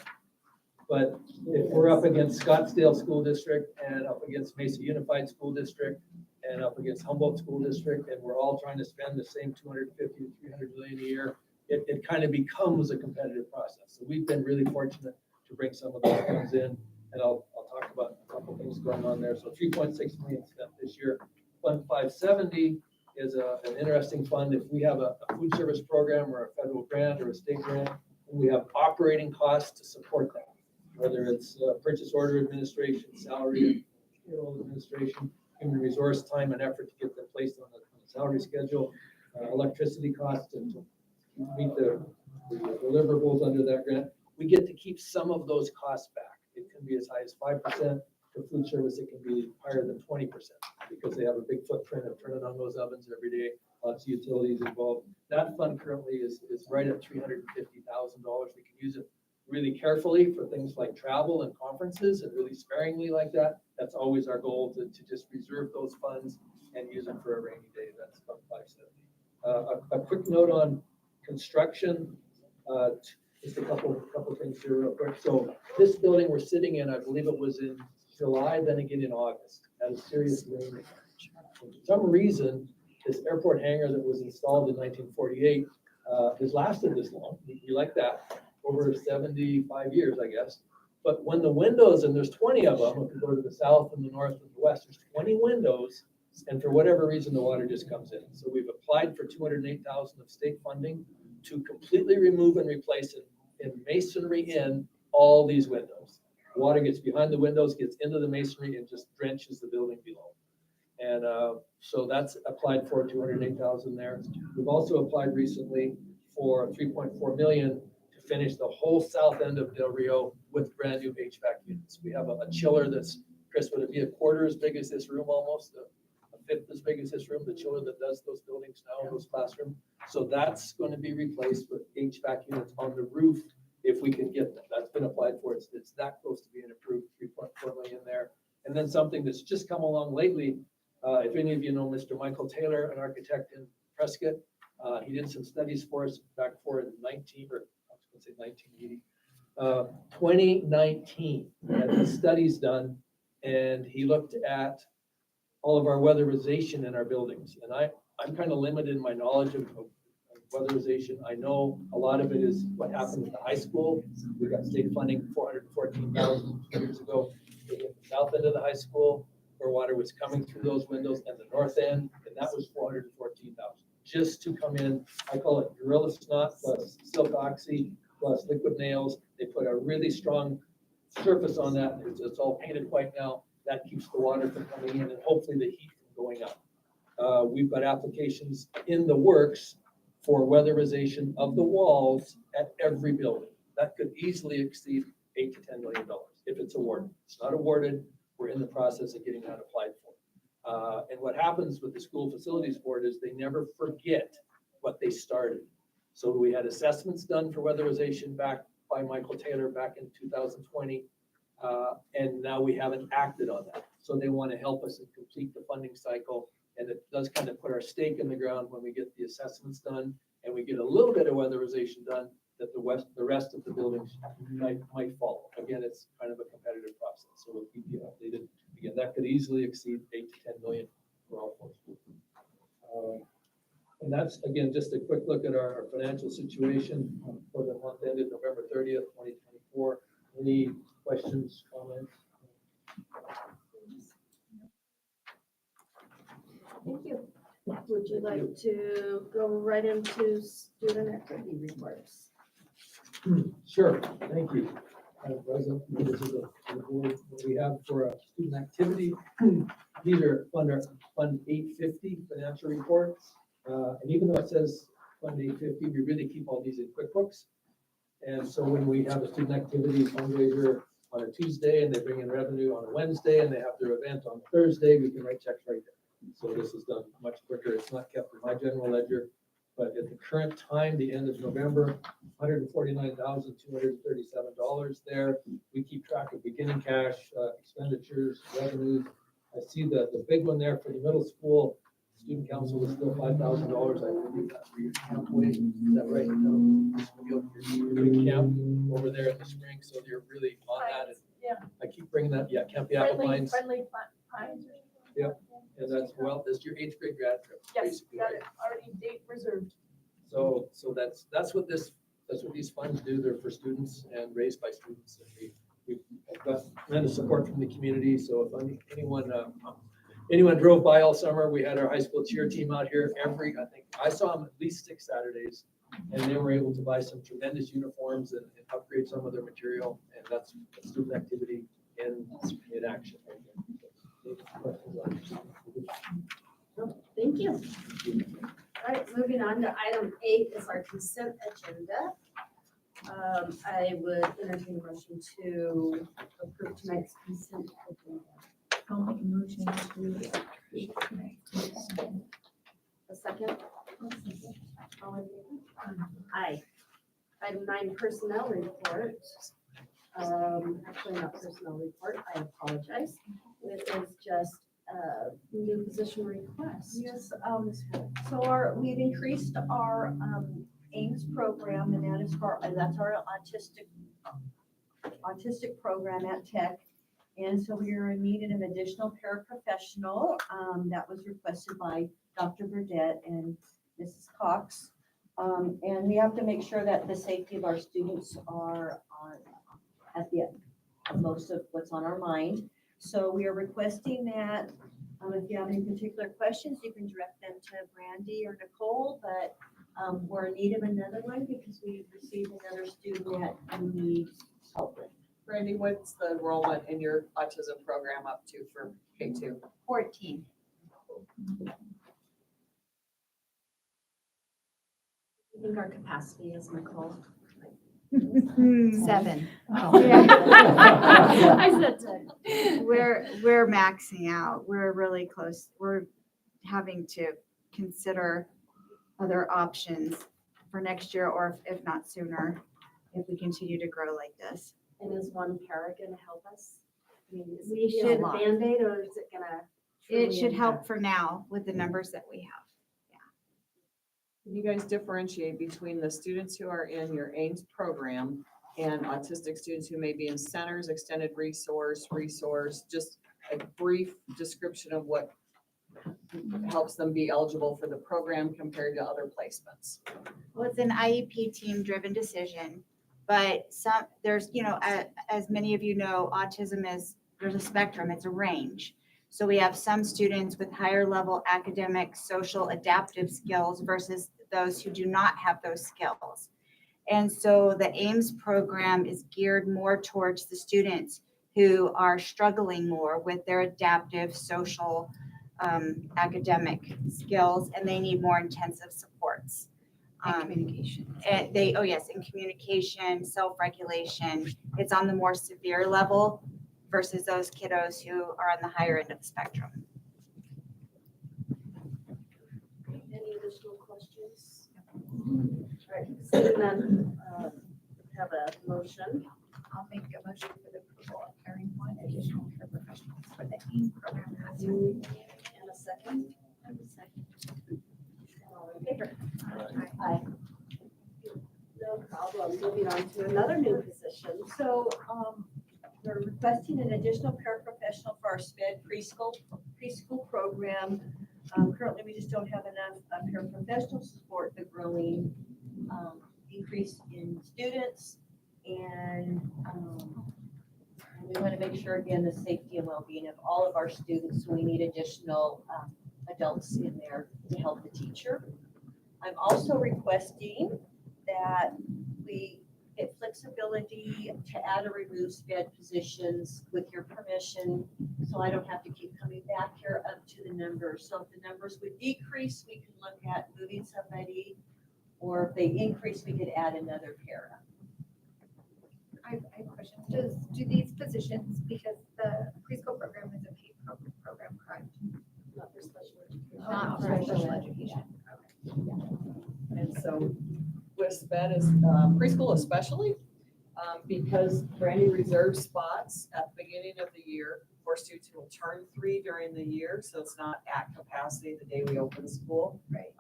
but if we're up against Scottsdale School District and up against Mesa Unified School District and up against Humboldt School District, and we're all trying to spend the same 250 to 300 million a year, it kind of becomes a competitive process. So we've been really fortunate to bring some of those funds in, and I'll talk about a couple things going on there. So 3.6 million spent this year. Fund 570 is an interesting fund. If we have a food service program or a federal grant or a state grant, we have operating costs to support that, whether it's purchase order administration, salary, payroll administration, human resource time and effort to get them placed on the salary schedule, electricity costs to meet the deliverables under that grant. We get to keep some of those costs back. It can be as high as 5%. For food service, it can be higher than 20% because they have a big footprint of turning on those ovens every day, lots of utilities involved. That fund currently is right at $350,000. We can use it really carefully for things like travel and conferences and really sparingly like that. That's always our goal, to just reserve those funds and use them for a rainy day. That's Fund 570. A quick note on construction. Just a couple things here real quick. So this building we're sitting in, I believe it was in July, then again in August, had a serious rain. For some reason, this airport hangar that was installed in 1948 has lasted this long. We like that, over 75 years, I guess. But when the windows, and there's 20 of them, if you go to the south and the north and the west, there's 20 windows, and for whatever reason, the water just comes in. So we've applied for $208,000 of state funding to completely remove and replace in masonry in all these windows. Water gets behind the windows, gets into the masonry, and just drenches the building below. And so that's applied for $208,000 there. We've also applied recently for $3.4 million to finish the whole south end of Del Rio with brand new HVAC units. We have a chiller that's, Chris, would it be a quarter as big as this room almost? A fifth as big as this room, the chiller that does those buildings now, those classrooms. So that's going to be replaced with HVAC units on the roof if we can get them. That's been applied for. It's that close to being approved, 3.4 million there. And then something that's just come along lately, if any of you know Mr. Michael Taylor, an architect in Prescott, he did some studies for us back for 1980. 2019, he had the studies done, and he looked at all of our weatherization in our buildings. And I'm kind of limited in my knowledge of weatherization. I know a lot of it is what happened at the high school. We got state funding, 414,000 years ago. They hit the south end of the high school where water was coming through those windows, and the north end, and that was 414,000. Just to come in, I call it Gorilla Snot plus silk oxy plus liquid nails. They put a really strong surface on that. It's all painted white now. That keeps the water from coming in and hopefully the heat from going up. We've got applications in the works for weatherization of the walls at every building. That could easily exceed $8 to $10 million if it's awarded. It's not awarded. We're in the process of getting that applied for. And what happens with the School Facilities Board is they never forget what they started. So we had assessments done for weatherization back by Michael Taylor back in 2020. And now we haven't acted on that. So they want to help us and complete the funding cycle. And it does kind of put our stake in the ground when we get the assessments done and we get a little bit of weatherization done, that the rest of the buildings might follow. Again, it's kind of a competitive process. So we'll keep you updated. Again, that could easily exceed 8 to 10 million for all four schools. And that's, again, just a quick look at our financial situation for the month ended November 30th, 2024. Any questions, comments? Thank you. would you like to go right into student activity reports? Sure, thank you. President, this is the board, what we have for a student activity. These are Fund 850 financial reports. And even though it says Fund 850, we really keep all these in QuickBooks. And so when we have a student activity fundraiser on a Tuesday and they bring in revenue on a Wednesday and they have their event on Thursday, we can write checks right there. So this is done much quicker. It's not kept in my general ledger. But at the current time, the end of November, $149,237 there. We keep track of beginning cash, expenditures, revenues. I see that the big one there for the middle school, student council was still $5,000. I believe that's for your camp way. Is that right? You're doing camp over there in the spring, so you're really on that. And Yeah. I keep bringing that, yeah, Camp the Apple Pines. Friendly pines. Yep. And that's, well, that's your 8th grade grad trip. Yes, basically, got right? it, already date reserved. So that's what these funds do. They're for students and raised by students. And we've got tremendous support from the community. So if anyone drove by all summer, we had our high school cheer team out here I think I saw them at least 6 Saturdays, and they were able to buy some tremendous uniforms and upgrade some of their material. And that's student activity in action. Thank you. All right, moving on to item 8 is our consent agenda. I would entertain a motion to approve tonight's consent agenda. I'll make a motion to approve tonight. A second? All in favor? Aye. Item 9, personnel report. Actually not personnel report, I apologize. It is just a new position request. Yes, we've increased our A.R.S program, and that's our autistic program at Tech. And so we are in need of an additional paraprofessional, that was requested by Dr. Burdette and Mrs. Cox. And we have to make sure that the safety of our students are at the most of what's on our mind. So we are requesting that, if you have any particular questions, you can direct them to Brandy or Nicole, but we're in need of another one because we received another student that we need help with. Brandy, what's the enrollment in your autism program up to for K2? 14. I think our capacity is, Nicole. 7. I said 10. We're maxing out. We're really close. We're having to consider other options for next year, or if not sooner, if we continue to grow like this. And is one para gonna help us? I mean, is We it should- a Band-Aid or is it gonna? It truly should help impact? for now with the numbers that we have. Can you guys differentiate between the students who are in your A.R.S program and autistic students who may be in centers, extended resource, just a brief description of what helps them be eligible for the program compared to other placements? Well, it's an IEP team-driven decision, but there's, as many of you know, there's a spectrum, it's a range. So we have some students with higher level academic, social, adaptive skills versus those who do not have those skills. And so the A.R.S program is geared more towards the students who are struggling more with their adaptive, social, academic skills, and they need more intensive supports. Communication. And in communication, self-regulation, it's on the more severe level versus those kiddos who are on the higher end of the spectrum. Any additional questions? All right, seeing none, have a motion. I'll make a motion for the approval of hiring one additional paraprofessional for the AIM program. And a second. All in favor? Aye. No problem. Moving on to another new position. So, we're requesting an additional paraprofessional for our SPED preschool program. Currently, we just don't have enough paraprofessionals to support the growing increase in students. And we want to make sure, again, the safety and well-being of all of our students. So we need additional adults in there to help the teacher. I'm also requesting that we get flexibility to add or remove sped positions with your permission, so I don't have to keep coming back here up to the numbers. So if the numbers would decrease, we can look at moving somebody, or if they increase, we could add another para. I have a question. Do these positions, because the preschool program is a paid program, correct? Not for special education. Not for special education. And so with SPED is preschool especially, because for any reserve spots at the beginning of the year for students who will turn 3 during the year, so it's not at capacity the day we open school. Right.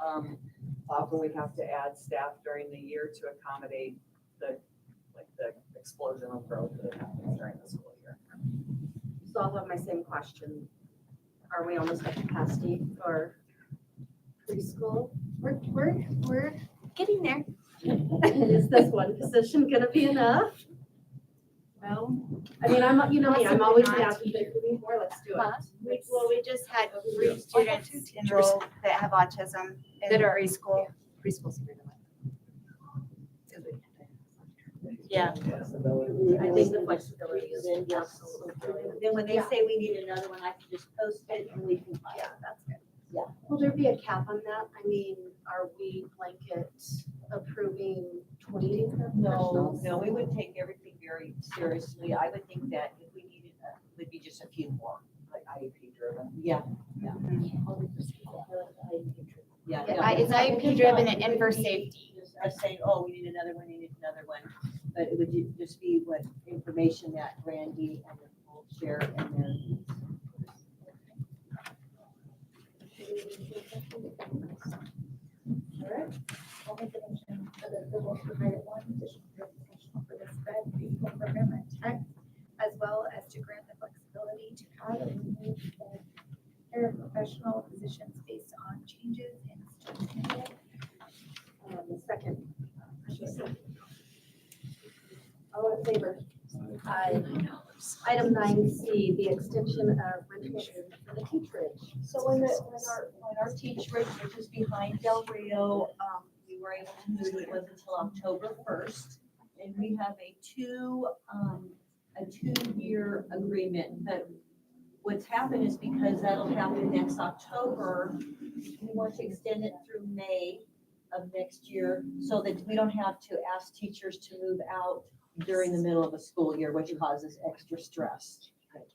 Often we have to add staff during the year to accommodate the explosion of growth that happens during the school year. So I'll have my same question. Are we almost at capacity for preschool? We're getting there. Is this one position gonna be enough? Well, I mean, I'm, you know me, I'm Possibly always not. an advocate for more, let's do it. we just had 3 students enroll that have autism That in are- preschool. Preschool's. Yeah. I think the flexibility is Then, yes. absolutely. Then when they Yeah. say we need another one, I can just post it and we can find it. That's good. Will there be a cap on that? I mean, are we blanket approving 20 No, we would take everything very seriously. I would think that if we needed, would be just a few more, like IEP driven. Yeah. Yeah. It's IEP driven and for safety. Just saying, oh, we need another one, we need another one. But it would just be what information that Randy and will share and then. Alright, I'll make a motion for the approval to hire one additional professional for the SPED preschool program at Tech, as well as to grant the flexibility to add or remove the paraprofessional positions based on changes in student enrollment. Second. All in favor? Aye. Item 9C, the extension of rental for the teacherage. So when our teacherage, which is behind Del Rio, we were able to move, it was until October 1st. And we have a 2-year agreement, but what's happened is because that'll happen next October, we want to extend it through May of next year so that we don't have to ask teachers to move out during the middle of a school year, which causes extra stress.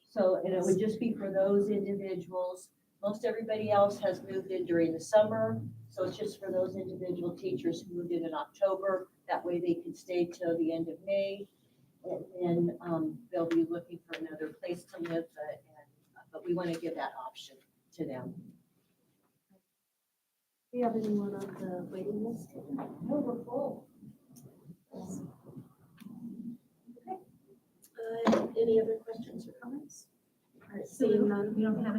So, and it would just be for those individuals. Most everybody else has moved in during the summer, so it's just for those individual teachers who moved in October. That way they can stay till the end of May. And then they'll be looking for another place to live, but we want to give that option to them. Do you have anyone on the waiting list? No, we're full. Any other questions or comments? All right, So seeing none. we don't have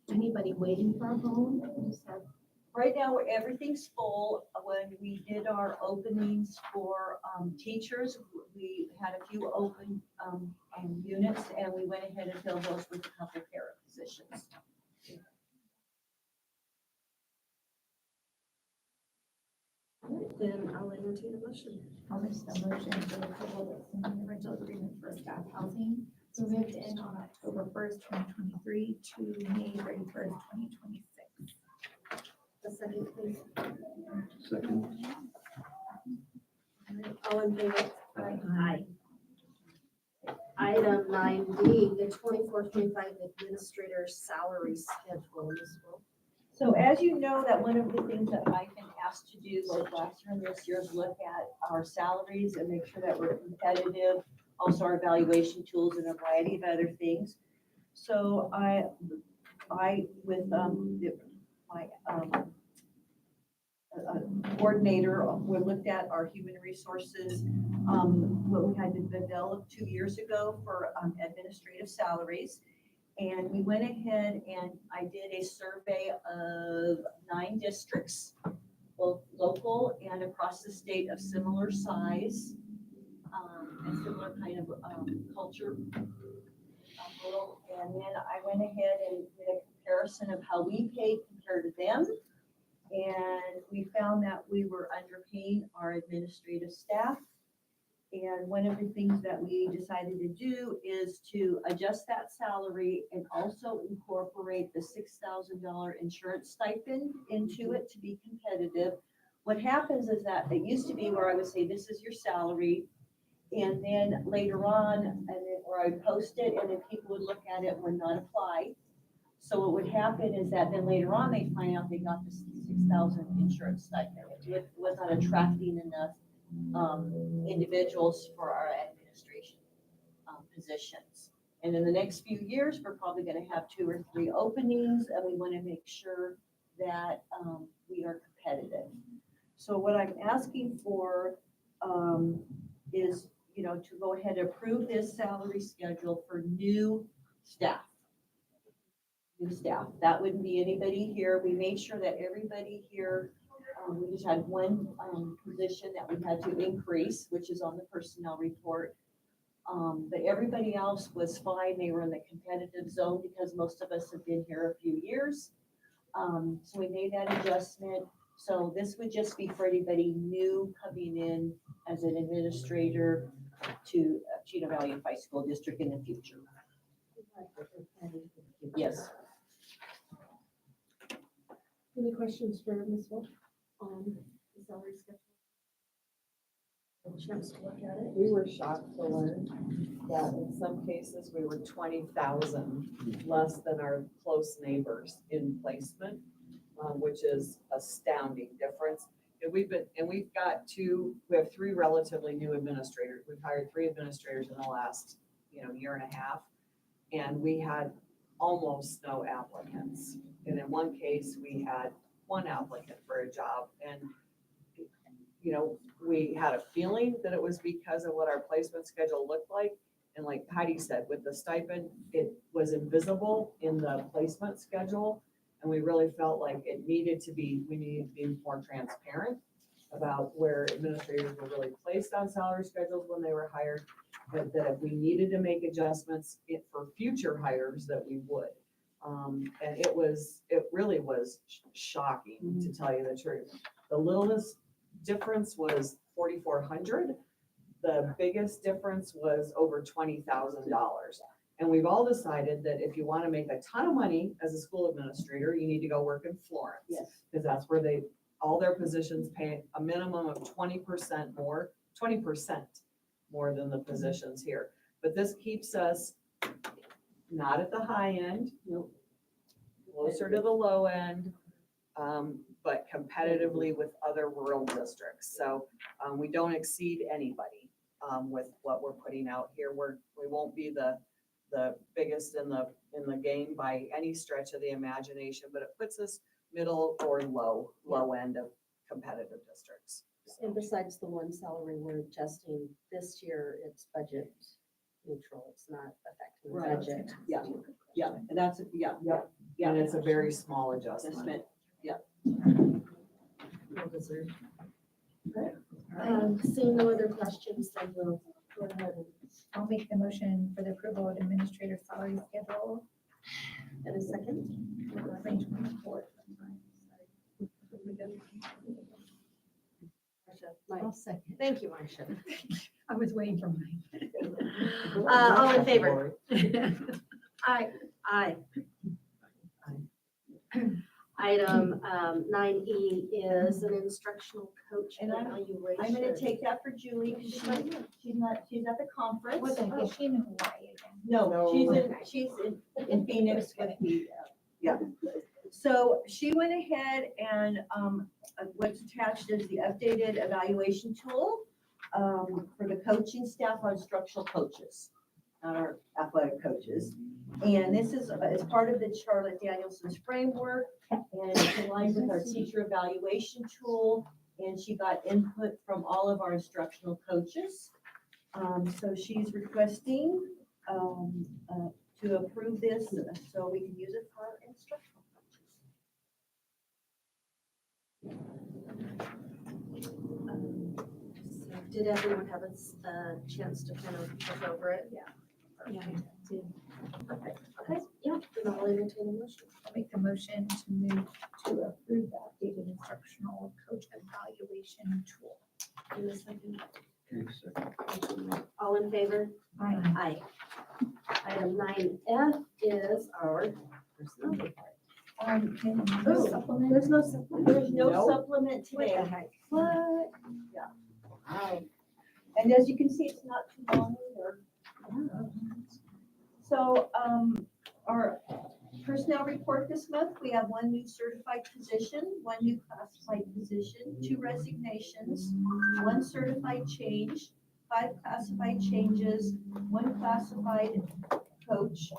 anybody waiting for a home, we just have. Right now, everything's full. When we did our openings for teachers, we had a few open units, and we went ahead and filled those with a couple para positions. Then I'll entertain a motion. I'll make the motion for approval of the rental agreement for staff housing. So moved in on October 1st, 2023 to May 31st, 2026. A second, please. Second. All in favor? Aye. Item 9D, the 24-25 administrator salary schedule. Ms. Wolf. So as you know, that one of the things that I've been asked to do both last year and this year is look at our salaries and make sure that we're competitive, also our evaluation tools and a variety of other things. So I with my coordinator, we looked at our human resources, what we had developed 2 years ago for administrative salaries. And we went ahead and I did a survey of 9 districts, both local and across the state of similar size, and similar kind of culture. And then I went ahead and did a comparison of how we paid compared to them. And we found that we were underpaying our administrative staff. And one of the things that we decided to do is to adjust that salary and also incorporate the $6,000 insurance stipend into it to be competitive. What happens is that it used to be where I would say, this is your salary. And then later on, or I'd post it, and then people would look at it, would not apply. So what would happen is that then later on, they'd find out they got the 6,000 insurance stipend. It was not attracting enough individuals for our administration positions. And in the next few years, we're probably going to have 2 or 3 openings, and we want to make sure that we are competitive. So what I'm asking for is, to go ahead and approve this salary schedule for new staff. New staff. That wouldn't be anybody here. We made sure that everybody here, we just had one position that we had to increase, which is on the personnel report. But everybody else was fine. They were in the competitive zone because most of us have been here a few years. So we made that adjustment. So this would just be for anybody new coming in as an administrator to Chino Valley Unified School District in the future. Yes. Any questions for Ms. Wolf on the salary schedule? A chance to look at it? We were shocked to learn that in some cases, we were 20,000 less than our close neighbors in placement, which is astounding difference. And we have 3 relatively new administrators. We've hired 3 administrators in the last, year and a half. And we had almost no applicants. And in one case, we had 1 applicant for a job. And, we had a feeling that it was because of what our placement schedule looked like. And like Heidi said, with the stipend, it was invisible in the placement schedule. And we really felt like we needed to be more transparent about where administrators were really placed on salary schedules when they were hired. But that if we needed to make adjustments for future hires, that we would. And it really was shocking, to tell you the truth. The littlest difference was $4,400. The biggest difference was over $20,000. And we've all decided that if you want to make a ton of money as a school administrator, you need to go work in Florence. Yes. Because that's where all their positions pay a minimum of 20% more than the positions here. But this keeps us not at the high end, closer to the low end, but competitively with other rural districts. So we don't exceed anybody with what we're putting out here. We won't be the biggest in the game by any stretch of the imagination, but it puts us middle or low end of competitive districts. And besides the 1 salary we're adjusting this year, it's budget neutral. It's not affecting the Right. budget. Yeah, and that's, And it's a very small adjustment. adjustment. Well deserved. Seeing no other questions, then we'll go ahead I'll make the motion for the approval of administrator salary schedule. and a second. Range 24. Mike. Second. Thank you, Marcia. I was waiting for mine. All in favor? Aye. Aye. Item 9E is an instructional coach And evaluation. I'm gonna take that for Julie, because she's at the conference. Is she in Hawaii again? No, she's in Phoenix with the, So she went ahead and, what's attached is the updated evaluation tool, for the coaching staff, our instructional coaches, not our athletic coaches. And this is as part of the Charlotte Danielson's framework, and it's aligned with our teacher evaluation tool. And she got input from all of our instructional coaches. So she's requesting to approve this so we can use it for our instructional coaches. So did everyone have a chance to kind of look over it? Yeah. Yeah, I did. Perfect. Okay, yeah, then I'll entertain a motion. I'll make the motion to move to approve the updated instructional coach evaluation tool. In a second. Okay, second. All in favor? Aye. Aye. Item 9F is our personnel report. Can Oh, you supplement? There's no supplement, there's no Nope. supplement What today. the heck? What? Yeah. And as you can see, it's not too long either. So, our personnel report this month, we have one new certified position, one new classified position, 2 resignations, 1 certified change, 5 classified changes, 1 classified coach,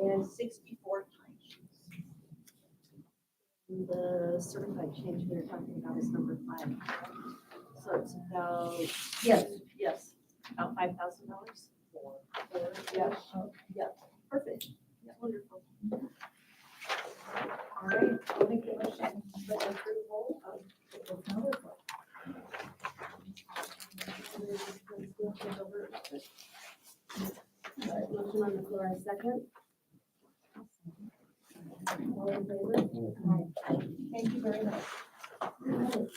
and 64 timesheets. The certified change we were talking about is number 5. So it's about, Yes, yes, about $5,000. yes, yeah, perfect. Wonderful. All right, I'll make the motion for the approval of the personnel report. All right, motion on the floor, a second. All in favor? Thank you very much.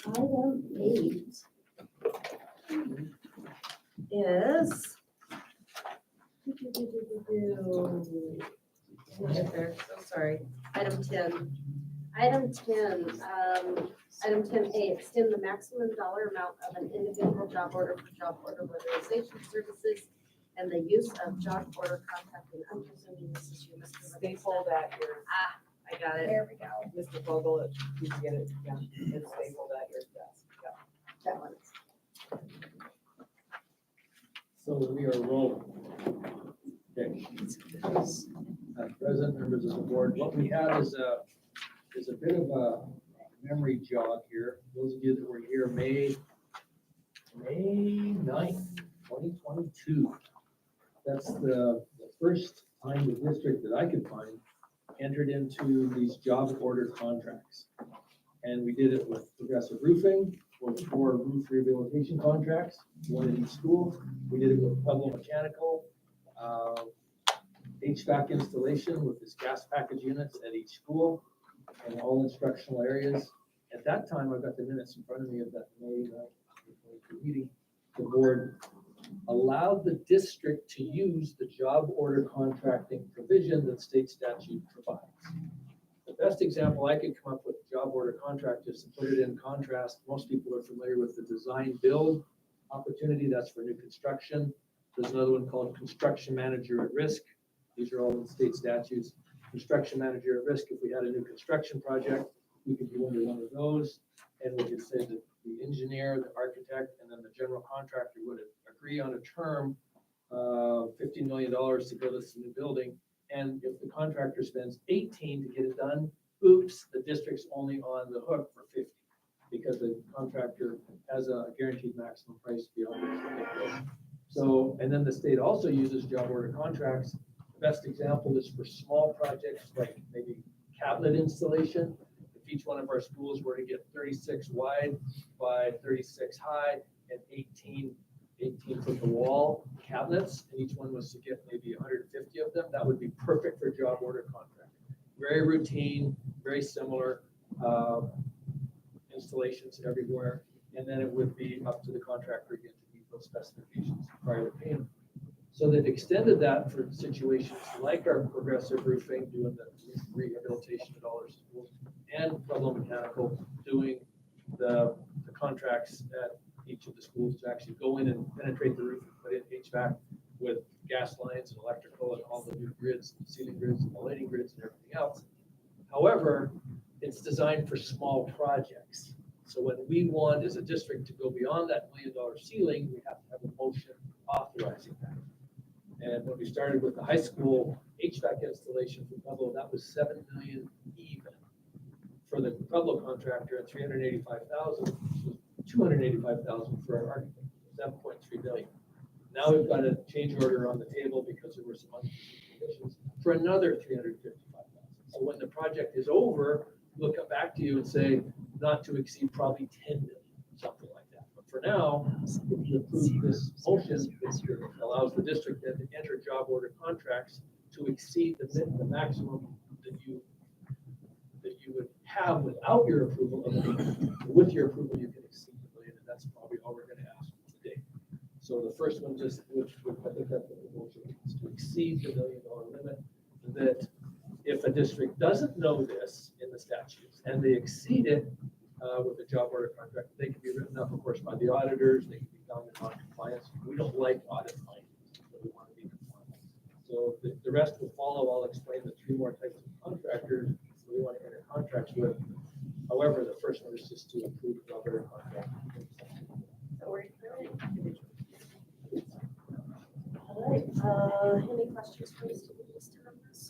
Item 8 is. We'll get there, so sorry. Item 10. Item 10A, extend the maximum dollar amount of an individual job order for job order weatherization services and the use of job order contracting. I'm presuming this is you, Mr. Stapled at your, I got it. There we go. Mr. Vogel, if you can get it, yeah, it's stapled at your desk. Yeah. That one. So we are rolling. Okay. Present members of the board, what we have is a bit of a memory jog here. Those of you that were here May 9th, 2022. That's the first time the district that I could find entered into these job order contracts. And we did it with Progressive Roofing, with 4 roof rehabilitation contracts, 1 in each school. We did it with Pueblo Mechanical, HVAC installation with this gas package units at each school and all instructional areas. At that time, I've got the minutes in front of me of that May 9th, 2022 meeting. The board allowed the district to use the job order contracting provision that state statute provides. The best example I could come up with job order contract is to put it in contrast. Most people are familiar with the design build opportunity. That's for new construction. There's another one called construction manager at risk. These are all in state statutes. Construction manager at risk, if we had a new construction project, we could do under one of those. And we could say that the engineer, the architect, and then the general contractor would agree on a term, $15 million to build us a new building. And if the contractor spends 18 to get it done, oops, the district's only on the hook for 50 because the contractor has a guaranteed maximum price beyond this. So, and then the state also uses job order contracts. The best example is for small projects like maybe cabinet installation. If each one of our schools were to get 36 wide by 36 high and 18 foot the wall cabinets, and each one was to get maybe 150 of them, that would be perfect for job order contract. Very routine, very similar installations everywhere, and then it would be up to the contractor again to meet those specifications prior to payment. So they've extended that for situations like our Progressive Roofing, doing the rehabilitation at all our schools, and Pueblo Mechanical doing the contracts at each of the schools to actually go in and penetrate the roof and put in HVAC with gas lines and electrical and all the new grids, ceiling grids and the lighting grids and everything else. However, it's designed for small projects. So when we want as a district to go beyond that $1 million ceiling, we have to have a motion authorizing that. And when we started with the high school HVAC installation for Pueblo, that was $7 million even for the Pueblo contractor and $385,000, $285,000 for our architect, $7.3 billion. Now we've got a change order on the table because there were some unforeseen conditions for another $355,000. So when the project is over, we'll come back to you and say not to exceed probably $10 million, something like that. But for now, if you approve this motion, it allows the district then to enter job order contracts to exceed the maximum that you would have without your approval of $1 million. With your approval, you can exceed $1 million, and that's probably all we're gonna ask for today. So the first one just, which I think that's what the motion is, to exceed the $1 million limit, that if a district doesn't know this in the statutes and they exceed it with a job order contract, they can be written up, of course, by the auditors, they can be found in non-compliance. We don't like audit findings, but we want to be compliant. So the rest will follow. I'll explain the 3 more types of contractors we want to enter contracts with. However, the first one is just to approve the job order contract. So we're doing it. All right, any questions for Mr. Minister on this?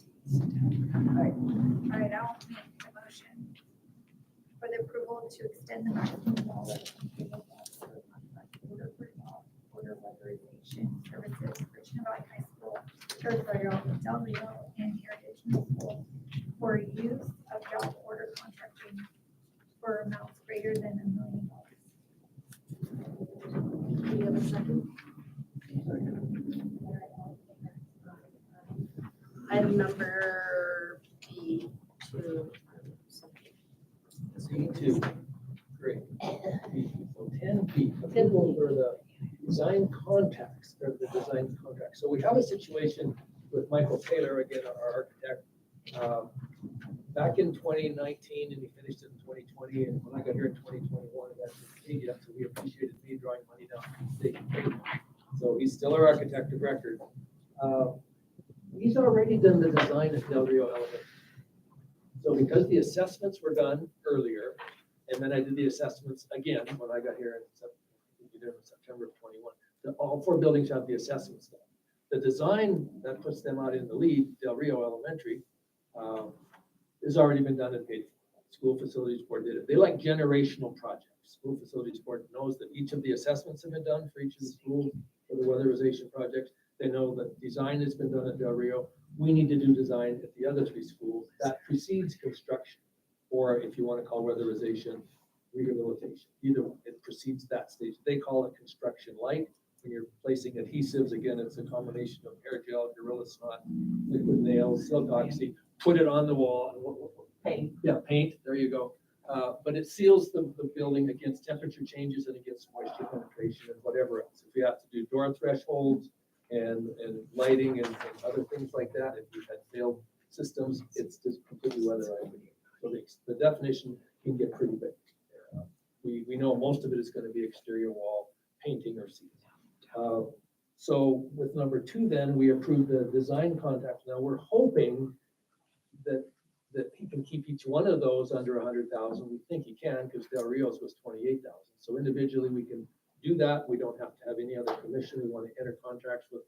All right, I'll make a motion for the approval to extend the maximum wall of order weatherization services for Chino Valley High School, Territorial, Del Rio, and Heritage Middle School for use of job order contracting for amounts greater than $1 million. Do you have a second? Item number B to. B2. Great. So 10B, approval for the design contacts, or the design contract. So we have a situation with Michael Taylor, again, our architect, back in 2019, and he finished it in 2020, and when I got here in 2021, it actually paid yet, so we appreciated me drawing money down from the state. So he's still our architect of record. He's already done the design of Del Rio Elementary. So because the assessments were done earlier, and then I did the assessments again when I got here in September of 21, all 4 buildings have the assessments done. The design that puts them out in the lead, Del Rio Elementary, has already been done and paid for. School Facilities Board did it. They like generational projects. School Facilities Board knows that each of the assessments have been done for each of the schools for the weatherization projects. They know that design has been done at Del Rio. We need to do design at the other 3 schools. That precedes construction, or if you want to call weatherization, rehabilitation. Either it precedes that stage. They call it construction light. When you're placing adhesives, again, it's a combination of air gel, Gorilla Snot, liquid nails, silk oxy, put it on the wall. Paint. Yeah, paint, there you go. But it seals the building against temperature changes and against moisture penetration and whatever else. If you have to do door thresholds and lighting and other things like that, if you've had failed systems, it's just completely weatherized. So the definition can get pretty big. We know most of it is going to be exterior wall painting or sealing. So with number 2, then we approved the design contract. Now we're hoping that he can keep each one of those under 100,000. We think he can because Del Rio's was 28,000. So individually we can do that. We don't have to have any other commission. We want to enter contracts with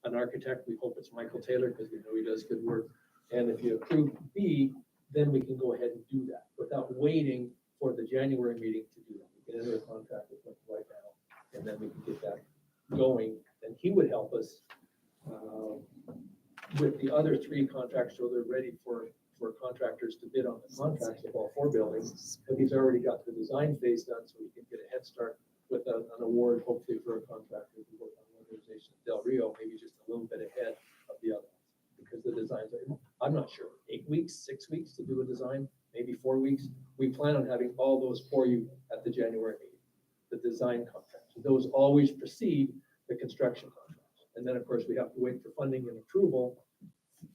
an architect. We hope it's Michael Taylor because we know he does good work. And if you approve B, then we can go ahead and do that without waiting for the January meeting to do that. We can enter a contract with him right now, and then we can get that going. And he would help us with the other 3 contracts, so they're ready for contractors to bid on the contracts of all 4 buildings. But he's already got the design phase done, so we can get a head start with an award, hopefully for a contractor to work on weatherization of Del Rio, maybe just a little bit ahead of the others. Because the designs are, I'm not sure, 8 weeks, 6 weeks to do a design, maybe 4 weeks. We plan on having all those for you at the January meeting, the design contracts. Those always precede the construction contracts. And then, of course, we have to wait for funding and approval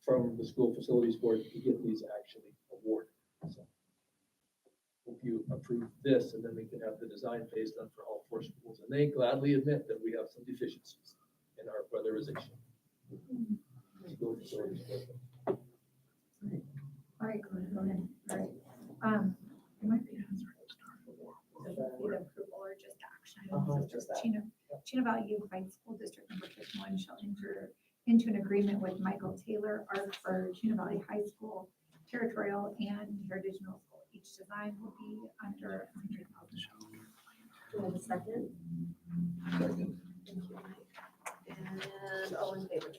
from the School Facilities Board to get these actually awarded. So hope you approve this, and then we can have the design phase done for all 4 schools. And they gladly admit that we have some deficiencies in our weatherization. School Facilities Board. All right, go ahead. All right. It might be either approval or just action. So just Chino Valley High School District number 51 shall enter into an agreement with Michael Taylor, ARC for Chino Valley High School, Territorial, and Heritage Middle School. Each design will be under 100,000. Do you have a second? And all in favor?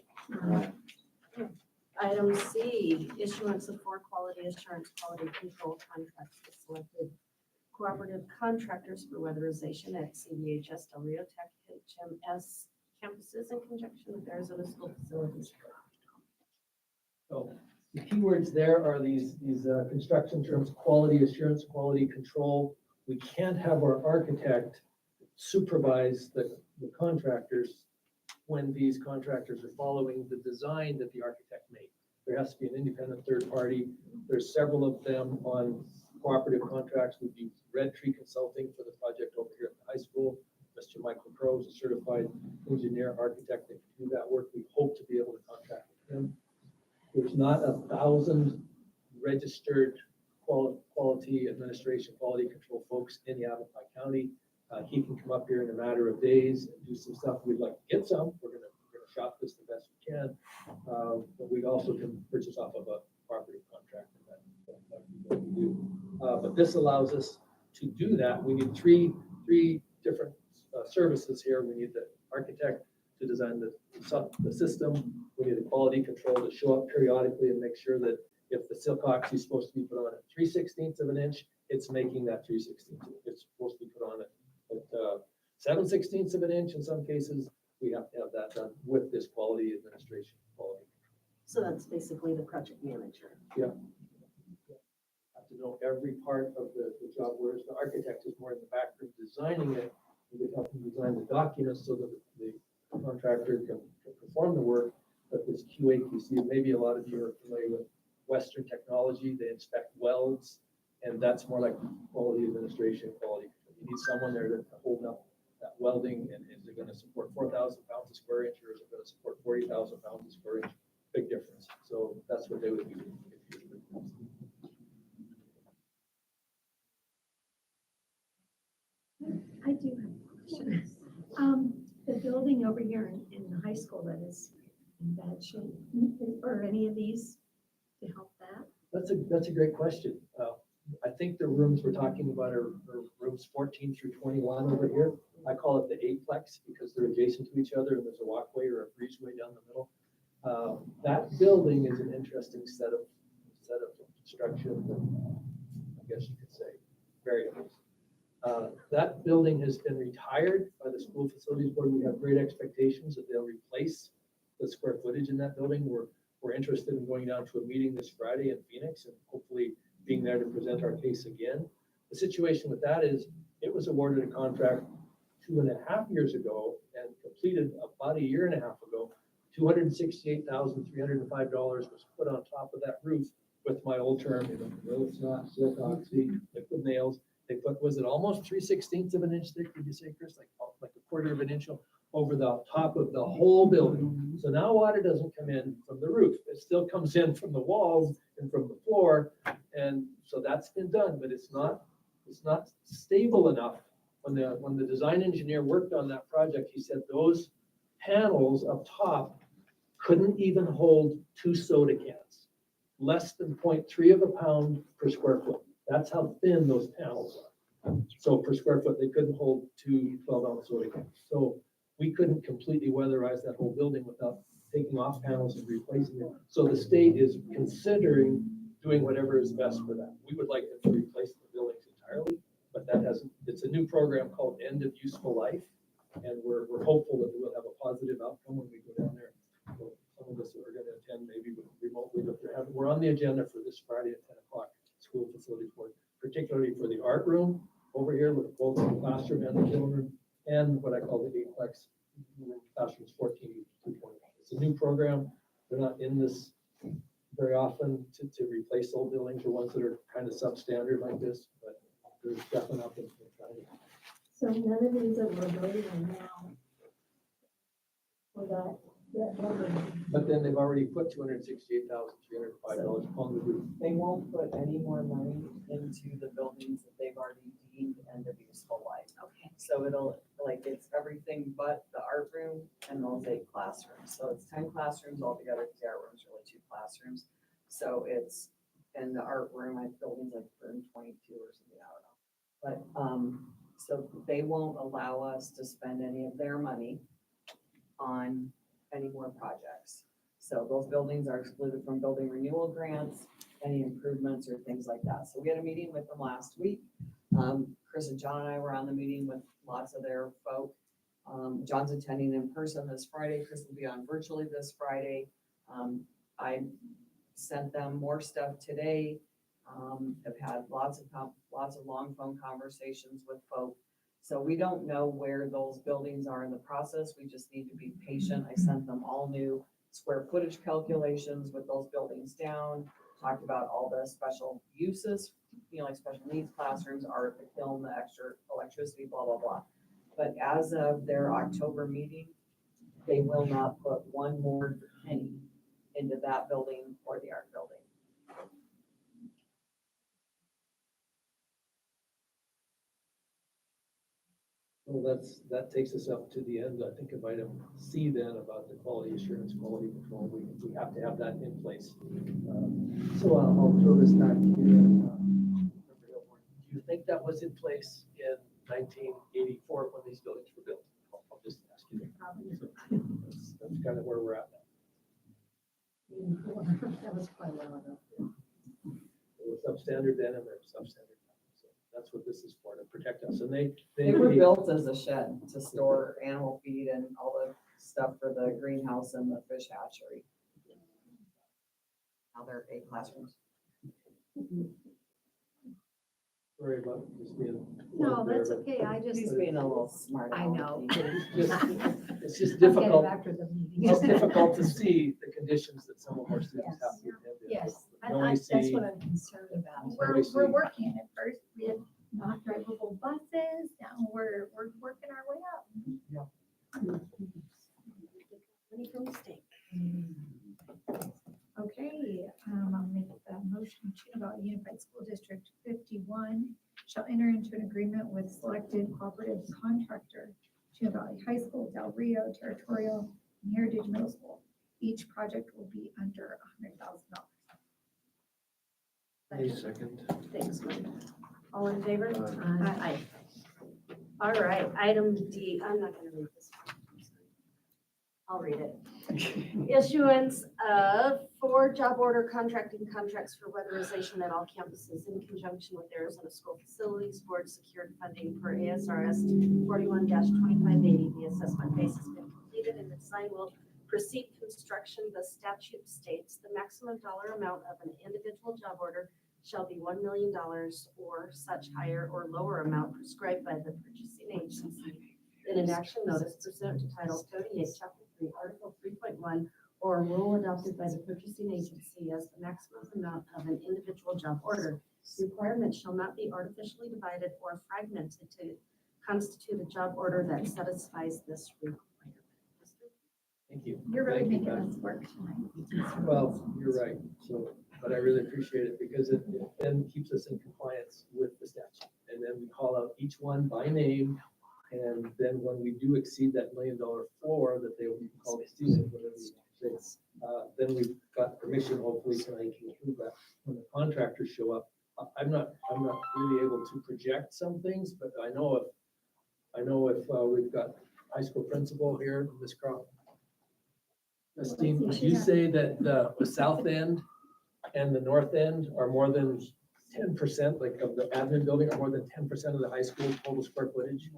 Item C, issuance of 4 quality assurance quality control contracts with selected cooperative contractors for weatherization at CVHS, Del Rio Tech, HMS campuses in conjunction with Arizona School Facilities. So the keywords there are these construction terms, quality assurance, quality control. We can't have our architect supervise the contractors when these contractors are following the design that the architect made. There has to be an independent third party. There's several of them on cooperative contracts. We've used Red Tree Consulting for the project over here at the high school. Mr. Michael Crowe is a certified engineer architect that can do that work. We hope to be able to contract with him. There's not 1,000 registered quality administration, quality control folks in Yavapai County. He can come up here in a matter of days and do some stuff. We'd like to get some. We're gonna shop this the best we can. But we also can purchase off of a cooperative contract. That we do. But this allows us to do that. We need three different services here. We need the architect to design the system. We need the quality control to show up periodically and make sure that if the silcox is supposed to be put on at 3/16 of an inch, it's making that 3/16. It's supposed to be put on at 7/16 of an inch in some cases. We have to have that done with this quality administration, quality. So that's basically the project manager. Have to know every part of the job, whereas the architect is more in the back room designing it. We can help them design the documents so that the contractor can perform the work. But this QA/QC, maybe a lot of you are familiar with Western technology. They inspect welds, and that's more like quality administration, quality control. You need someone there to hold up that welding, and is it going to support 4,000 pounds a square inch, or is it going to support 40,000 pounds a square inch? Big difference. So that's what they would be doing. I do have a question. The building over here in the high school that is in bad shape, or any of these to help that? That's a great question. I think the rooms we're talking about are rooms 14 through 21 over here. I call it the eightplex because they're adjacent to each other and there's a walkway or a breezeway down the middle. That building is an interesting set of construction, I guess you could say, variables. That building has been retired by the School Facilities Board. We have great expectations that they'll replace the square footage in that building. We're interested in going down to a meeting this Friday in Phoenix and hopefully being there to present our case again. The situation with that is it was awarded a contract 2.5 years ago and completed about 1.5 years ago. $268,305 was put on top of that roof with my old term, no, it's not silcox, liquid nails. They put, was it almost 3/16 of an inch thick? Did you say, Chris? Like a 1/4 of an inch over the top of the whole building. So now water doesn't come in from the roof. It still comes in from the walls and from the floor. And so that's been done, but it's not stable enough. When the design engineer worked on that project, he said those panels up top couldn't even hold 2 soda cans, less than 0.3 of a pound per square foot. That's how thin those panels are. So per square foot, they couldn't hold 2 12-ounce soda cans. So we couldn't completely weatherize that whole building without taking off panels and replacing them. So the state is considering doing whatever is best for that. We would like them to replace the buildings entirely, but that hasn't, it's a new program called End of Useful Life. And we're hopeful that we'll have a positive outcome when we go down there. So some of us are going to attend maybe remotely, but we're on the agenda for this Friday at 10 o'clock, School Facilities Board, particularly for the art room over here with both the classroom and the kiln room, and what I call the eightplex classrooms 14 to 20. It's a new program. They're not in this very often to replace old buildings or ones that are kind of substandard like this, but there's definitely up in trying. So none of these that we're voting on now for that building. But then they've already put $268,305 on the roof. They won't put any more money into the buildings that they've already deemed end of useful life. Okay. So it'll, like, it's everything but the art room and those 8 classrooms. So it's 10 classrooms altogether, because the art room's really 2 classrooms. So it's, in the art room, I building's like 122 or something, I don't know. But, so they won't allow us to spend any of their money on any more projects. So those buildings are excluded from building renewal grants, any improvements or things like that. So we had a meeting with them last week. Chris and John and I were on the meeting with lots of their folk. John's attending in person this Friday. Chris will be on virtually this Friday. I sent them more stuff today. Have had lots of long phone conversations with folk. So we don't know where those buildings are in the process. We just need to be patient. I sent them all new square footage calculations with those buildings down. Talked about all the special uses, like special needs classrooms, art, the kiln, the extra electricity, blah, blah, blah. But as of their October meeting, they will not put one more penny into that building or the art building. Well, that takes us up to the end, I think, of item C then, about the quality assurance, quality control. We have to have that in place. So I'll throw this back to you. Do you think that was in place in 1984 when these buildings were built? I'll just ask you. That's kind of where we're at now. That was quite a while ago. It was substandard then and they're substandard now. So that's what this is for, to protect us. And They were built as a shed to store animal feed and all the stuff for the greenhouse and the fish hatchery. Now they're 8 classrooms. Sorry about just being. No, that's okay. I just, He's being a little smart. I know. It's just I'll get it difficult. after the meeting. It's difficult to see the conditions that some of our students have to attend in. Yes, Noise, that's see, what I'm concerned about. Noise, We're see. working at first. We had not drivable buses. Now we're working our way up. Money for mistake. Okay, I'll make the motion. Chino Valley Unified School District 51 shall enter into an agreement with selected cooperative contractor, Chino Valley High School, Del Rio, Territorial, and Heritage Middle School. Each project will be under $100,000. Second. Thanks, Mike. All in favor? Aye. Aye. All right, item D, I'm not gonna read this. I'll read it. Issuance of 4 job order contracting contracts for weatherization at all campuses in conjunction with Arizona School Facilities Board secured funding for A.S.R.S. 41-2580. The assessment phase has been completed and the design will proceed construction. The statute states the maximum dollar amount of an individual job order shall be $1 million or such higher or lower amount prescribed by the purchasing agency in an action notice pursuant to Title 38, Chapter 3, Article 3.1, or a rule adopted by the purchasing agency as the maximum amount of an individual job order. Requirements shall not be artificially divided or fragmented to constitute a job order that satisfies this requirement. Thank you. You're really Thank you, making Beth. us work tonight. Well, you're right. So, but I really appreciate it because it then keeps us in compliance with the statute. And then we call out each one by name. And then when we do exceed that $1 million floor that they will call the student, whatever you say, then we've got permission hopefully tonight to approve that. When the contractors show up, I'm not really able to project some things, but I know if we've got high school principal here, Ms. Croft. Christine, would you say that the south end and the north end are more than 10%, like of the admin building, are more than 10% of the high school total square footage?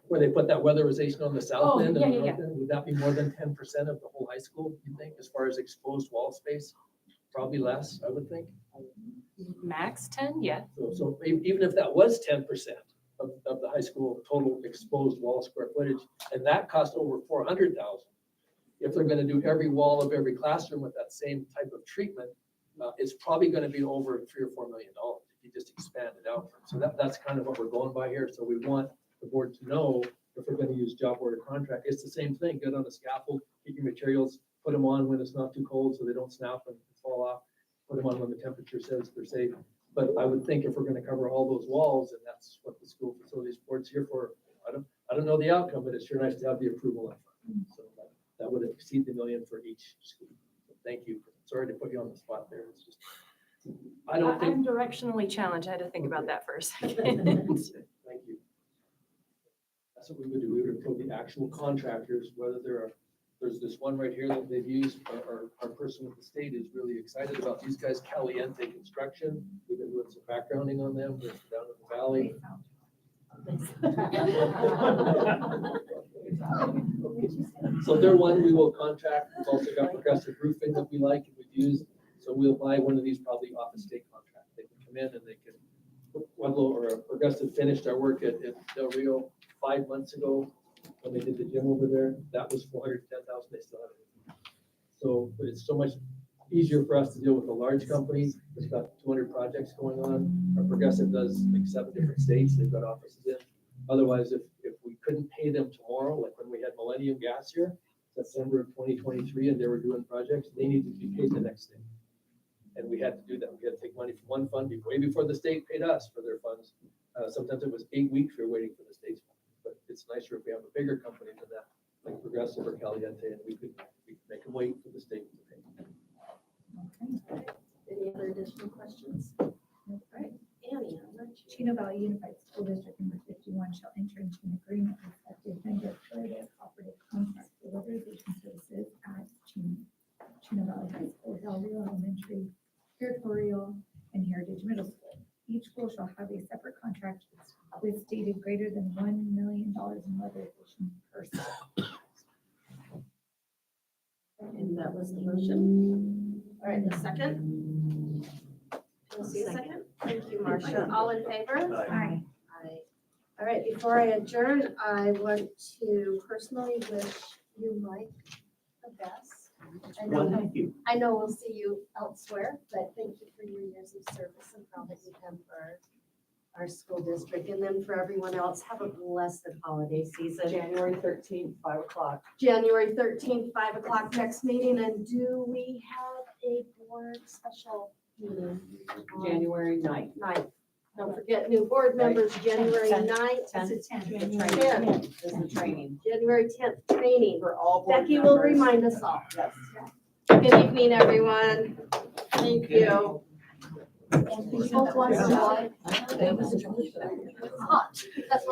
Where they put that weatherization on the south end and the north end, would that be more than 10% of the whole high school, you think, as far as exposed wall space? Probably less, I would think. Max 10, yeah. So even if that was 10% of the high school total exposed wall square footage, and that cost over $400,000. If they're gonna do every wall of every classroom with that same type of treatment, it's probably gonna be over $3 or $4 million if you just expand it out. So that's kind of what we're going by here. So we want the board to know if we're gonna use job order contract, it's the same thing. Get on the scaffold, get your materials, put them on when it's not too cold so they don't snap and fall off. Put them on when the temperature says they're safe. But I would think if we're gonna cover all those walls, and that's what the school facilities board's here for, I don't know the outcome, but it's sure nice to have the approval up front. So that would exceed the $1 million for each school. So thank you. Sorry to put you on the spot there. It's just, I don't think. I'm directionally challenged. I had to think about that for a second. Thank you. That's what we would do. We would approve the actual contractors, whether they're There's this one right here that they've used, our person with the state is really excited about these guys, Caliente Construction. We've been doing some backgrounding on them, they're down in the valley. So they're one we will contract. We've also got Progressive Roofing that we like and we've used. So we'll buy one of these probably off a state contract. They can come in and they can, Pueblo or Progressive finished our work at Del Rio 5 months ago when they did the gym over there. That was $410,000. They still have it. So, but it's so much easier for us to deal with a large company that's got 200 projects going on. Our Progressive does like 7 different states they've got offices in. Otherwise, if we couldn't pay them tomorrow, like when we had Millennium Gas here, September of 2023, and they were doing projects, they needed to be paid the next day. And we had to do that. We had to take money from one fund way before the state paid us for their funds. Sometimes it was 8 weeks we were waiting for the state's funds. But it's nicer if we have a bigger company than that, like Progressive or Caliente, and we could make them wait for the state to pay. Any other additional questions? All right, Annie, how about you? Chino Valley Unified School District number 51 shall enter into an agreement with effective vendor for the cooperative contract for weatherization services at Chino Valley High School, Del Rio Elementary, Territorial, and Heritage Middle School. Each school shall have a separate contract with stated greater than $1 million in weatherization per school. And that was the motion. All right, the second. We'll see a second. Thank you, Marcia. All in favor? Aye. Aye. All right, before I adjourn, I want to personally wish you, Mike, the best. Thank you. I know we'll see you elsewhere, but thank you for your years of service and all that you've done for our school district. And then for everyone else, have a blessed holiday season. January 13th, 5 o'clock. January 13th, 5 o'clock next meeting. And do we have a board special meeting? January 9th. 9th. Don't forget, new board members, January 9th. It's a 10. Tenth. Is the training January 10th, training. for all board Becky will members. remind us all. Yes. Good evening, everyone. Thank you. People want to- Hot. That's